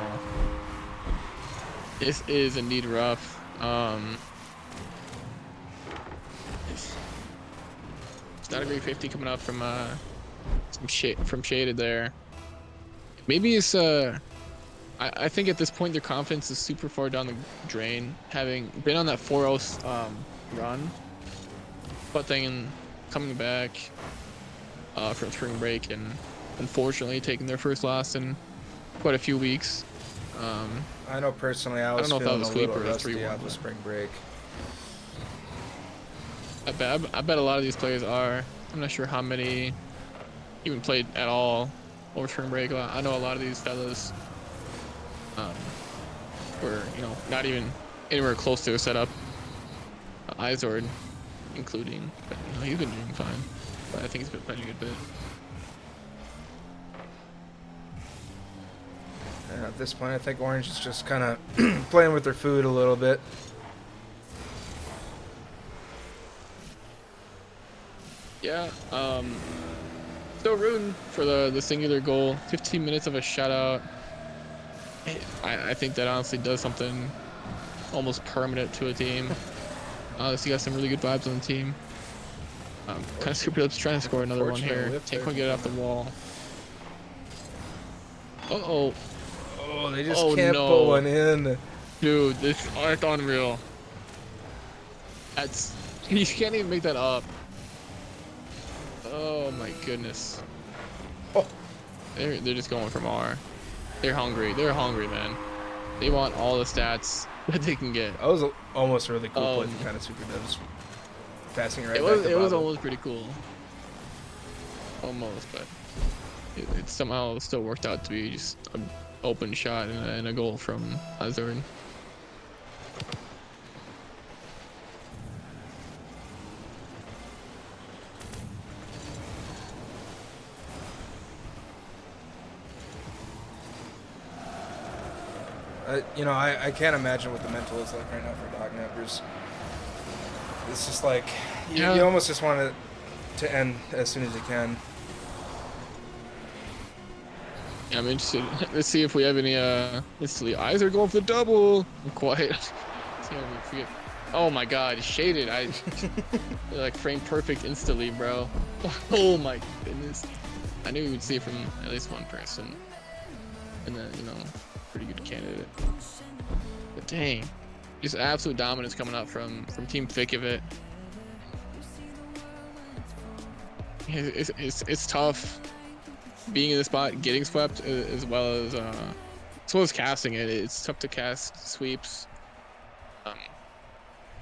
This is indeed rough. It's not a great 50 coming out from Shaded there. Maybe it's I think at this point their confidence is super far down the drain, having been on that 4-0 run, but then coming back from spring break and unfortunately taking their first loss in quite a few weeks. I know personally I was don't know if that was feeling a sweep little or rusty 3-1, after spring break. I bet a lot of these players are. I'm not sure how many even played at all over spring break. I know a lot of these fellas were, you know, not even anywhere close to a setup. Izord including, but you know, he's been doing fine. But I think he's been playing a good bit. And at this point, I think Orange is just kind of playing with their food a little bit. Yeah, still rooting for the singular goal. 15 minutes of a shutout. I think that honestly does something almost permanent to a team. So you got some really good vibes on the team. Kind of super ups trying to score another one here. Tank one get it off the wall. Uh-oh. Oh, they just can't pull one in. Dude, that's unreal. You can't even make that up. Oh my goodness. Oh. They're just going from R. They're hungry. They're hungry, man. They want all the stats that they can get. That was almost a really cool play from kind of super dubs. Passing right back to It was Bobby. almost pretty cool. Almost, but it somehow still worked out to be just an open shot and a goal from Izord. You know, I can't imagine what the mental is like right now for Dog Nappers. It's just like, you almost just want it to end as soon as you can. I'm interested. Let's see if we have any instantly. Eyes are going for the double. I'm quiet. See how we forget. Oh my god, shaded. Like frame perfect instantly, bro. Oh my goodness. I knew we would see it from at least one person. And then, you know, pretty good candidate. But dang. Just absolute dominance coming out from Team Thick of it. It's tough being in the spot, getting swept, as well as casting it. It's tough to cast sweeps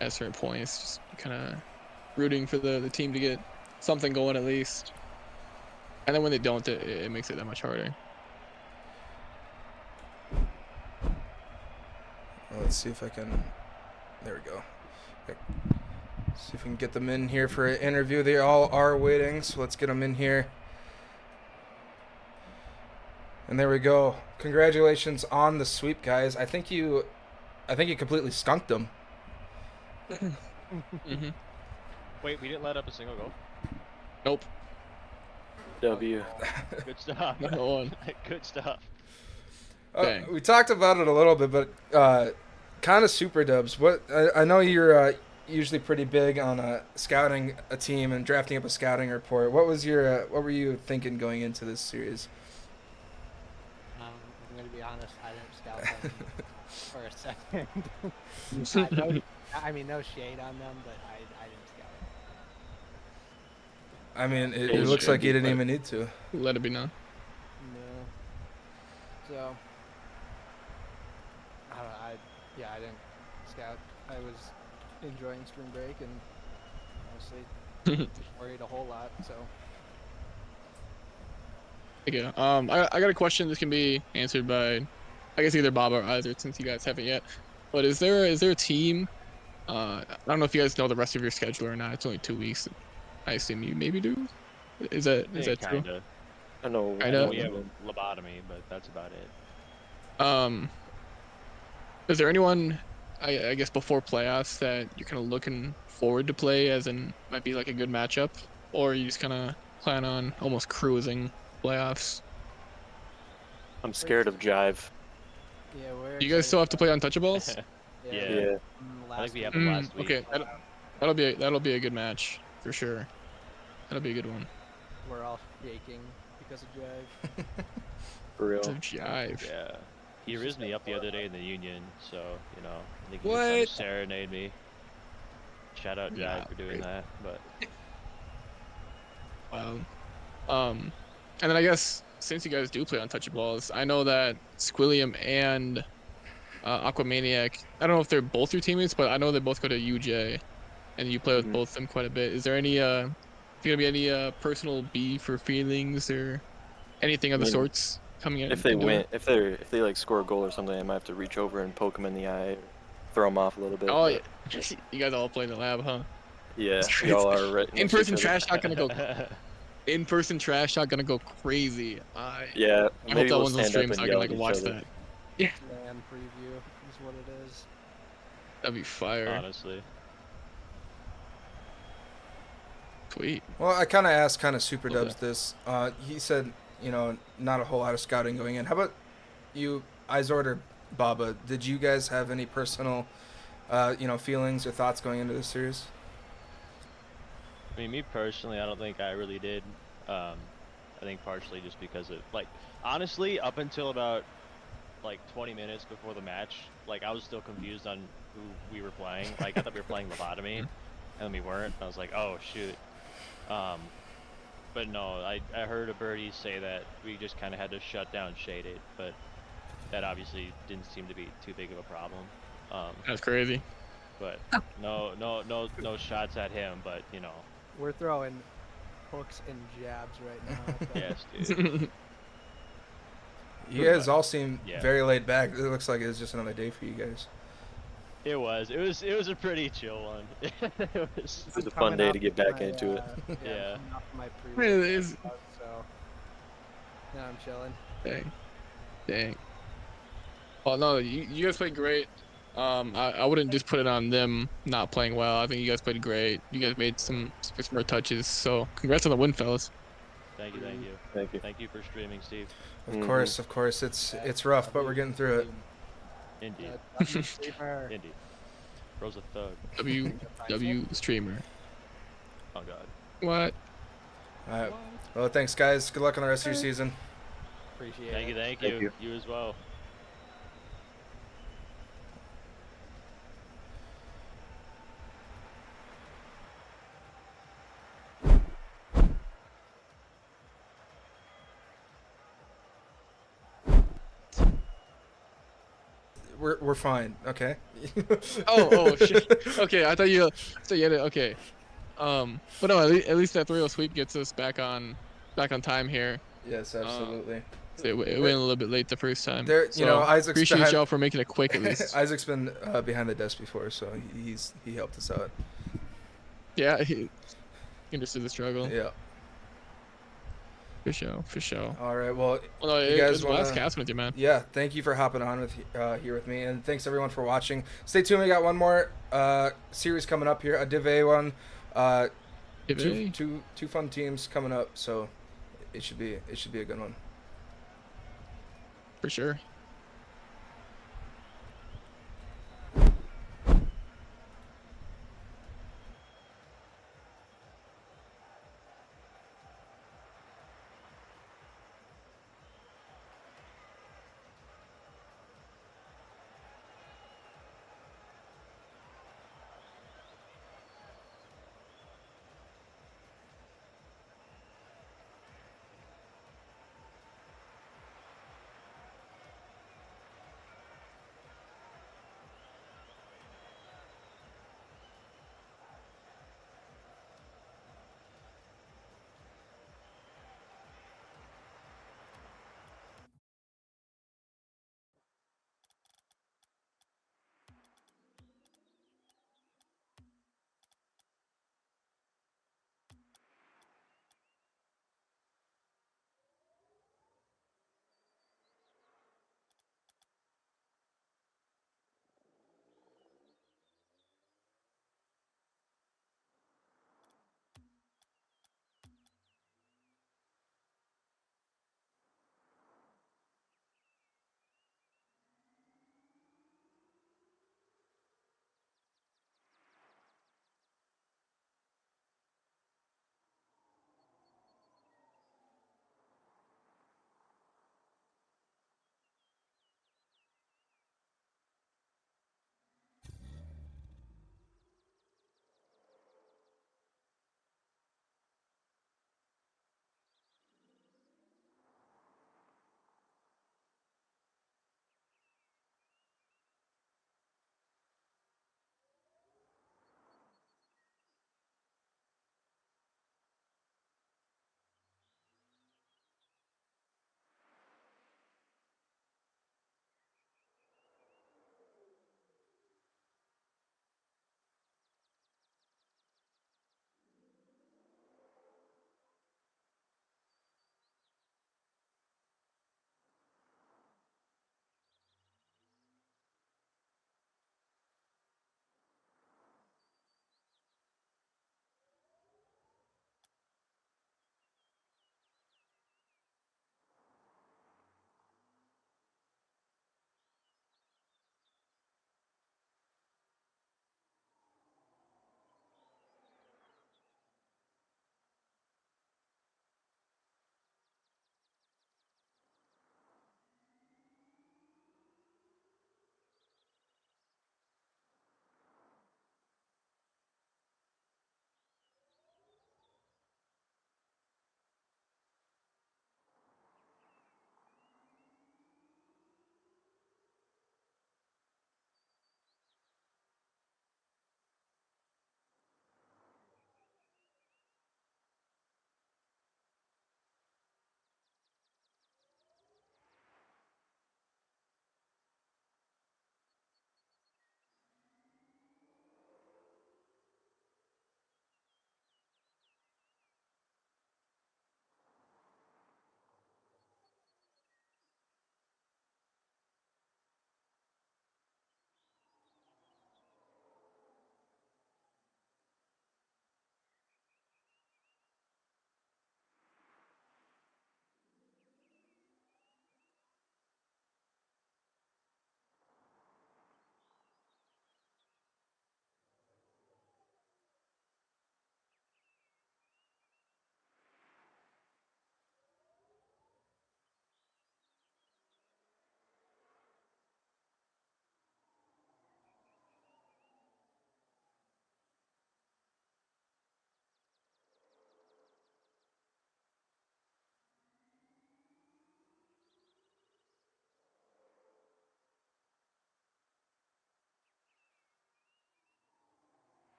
at certain points. Just kind of rooting for the team to get something going at least. And then when they don't, it makes it that much harder. Well, let's see if I can. There we go. Okay. See if we can get them in here for an interview. They all are waiting, so let's get them in here. And there we go. Congratulations on the sweep, guys. I think you completely skunked them. Mm-hmm. Wait, we didn't let up a single goal? Nope. W. Good stuff. Good stuff. We talked about it a little bit, but kind of super dubs. What I know you're usually pretty big on scouting a team and drafting up a scouting report. What was your what were you thinking going into this series? I'm gonna be honest. I didn't scout them for a second. I mean, no shade on them, but I didn't scout them. I mean, it looks like you didn't even need to. Let it be known. No. So, I don't know. I didn't scout. I was enjoying spring break and honestly worried a whole lot. So. Okay. I got a question. This can be answered by, I guess, either Bob or either, since you guys haven't yet. But is there a team? I don't know if you guys know the rest of your schedule or not. It's only 2 weeks. I assume you maybe do. Is that true? Kinda. I know. I know we have a lobotomy, but that's about it. Is there anyone, I guess, before playoffs that you're kind of looking forward to play, as in might be like a good matchup, or you just kind of plan on almost cruising playoffs? I'm scared of Jive. Yeah, we're. Do you guys still have to play Untouchables? Yeah. I think we have them last week. Okay, that'll be a good match for sure. That'll be a good one. We're all shaking because of Jive. For real. Jive. Yeah. He rizzed me up the other day in the Union, so, you know, I think he What? was trying to serenade me. Shout out Jive for doing that, but. Wow. And then I guess, since you guys do play Untouchables, I know that Squilliam and Aquamaniac, I don't know if they're both your teammates, but I know they both go to UJ, and you play with both of them quite a bit. Is there any, gonna be any personal beef or feelings or anything of the sorts coming in? If they win, if they like score a goal or something, I might have to reach over and poke them in the eye, or throw them off a little bit. Oh yeah, you guys all play in the lab, huh? Yeah, we all are right. In-person trash talk gonna go. In-person trash talk gonna go crazy. Yeah, I hope that one's on stream so I can like watch that. Yeah. Land preview is what it is. That'd be fire. Honestly. Sweet. Well, I kind of asked super dubs this. He said, you know, not a whole lot of scouting going in. How about you, Izord or Baba? Did you guys have any personal, feelings or thoughts going into this series? I mean, me personally, I don't think I really did. I think partially just because of, like, honestly, up until about, like, 20 minutes before the match, like, I was still confused on who we were playing. Like, I thought we were playing Lobotomy, and then we weren't. I was like, oh, shoot. But no, I heard a birdie say that we just kind of had to shut down Shaded, but that obviously didn't seem to be too big of a problem. That's crazy. But no shots at him, but, you know. We're throwing hooks and jabs right now. Yes, dude. You guys all seem very laid back. It looks like it was just another day for you guys. It was a pretty chill one. It was a fun day to get back into it. Yeah. It is. So, yeah, I'm chilling. Dang. Well, no, you guys played great. I wouldn't just put it on them not playing well. I think you guys played great. You guys made some more touches. So congrats on the win, fellas. Thank you. Thank you. Thank you for streaming, Steve. Of course, it's rough, but we're getting through it. Indeed. Streamer. Indeed. Bro's a thug. W streamer. Oh god. What? All right. Well, thanks, guys. Good luck on the rest of your season. Appreciate Thank it. you. Thank Thank you. you. You as well. We're fine. Okay. Oh shit. Okay, I thought you had it. Okay. But no, at least that 3-0 sweep gets us back on time here. Yes, absolutely. It went a little bit late the first time. There, so you know, Isaac's appreciate behind- y'all for making it quick at least. Isaac's been behind the desk before, so he helped us out. Yeah, he understood the struggle. Yeah. For sure. All right. Well, no, you it guys was the last wanna- cast with you, man. Yeah. Thank you for hopping on with here with me, and thanks everyone for watching. Stay tuned. We got one more series coming up here, a Div A one. Div A? Two fun teams coming up, so it should be a good one. For sure.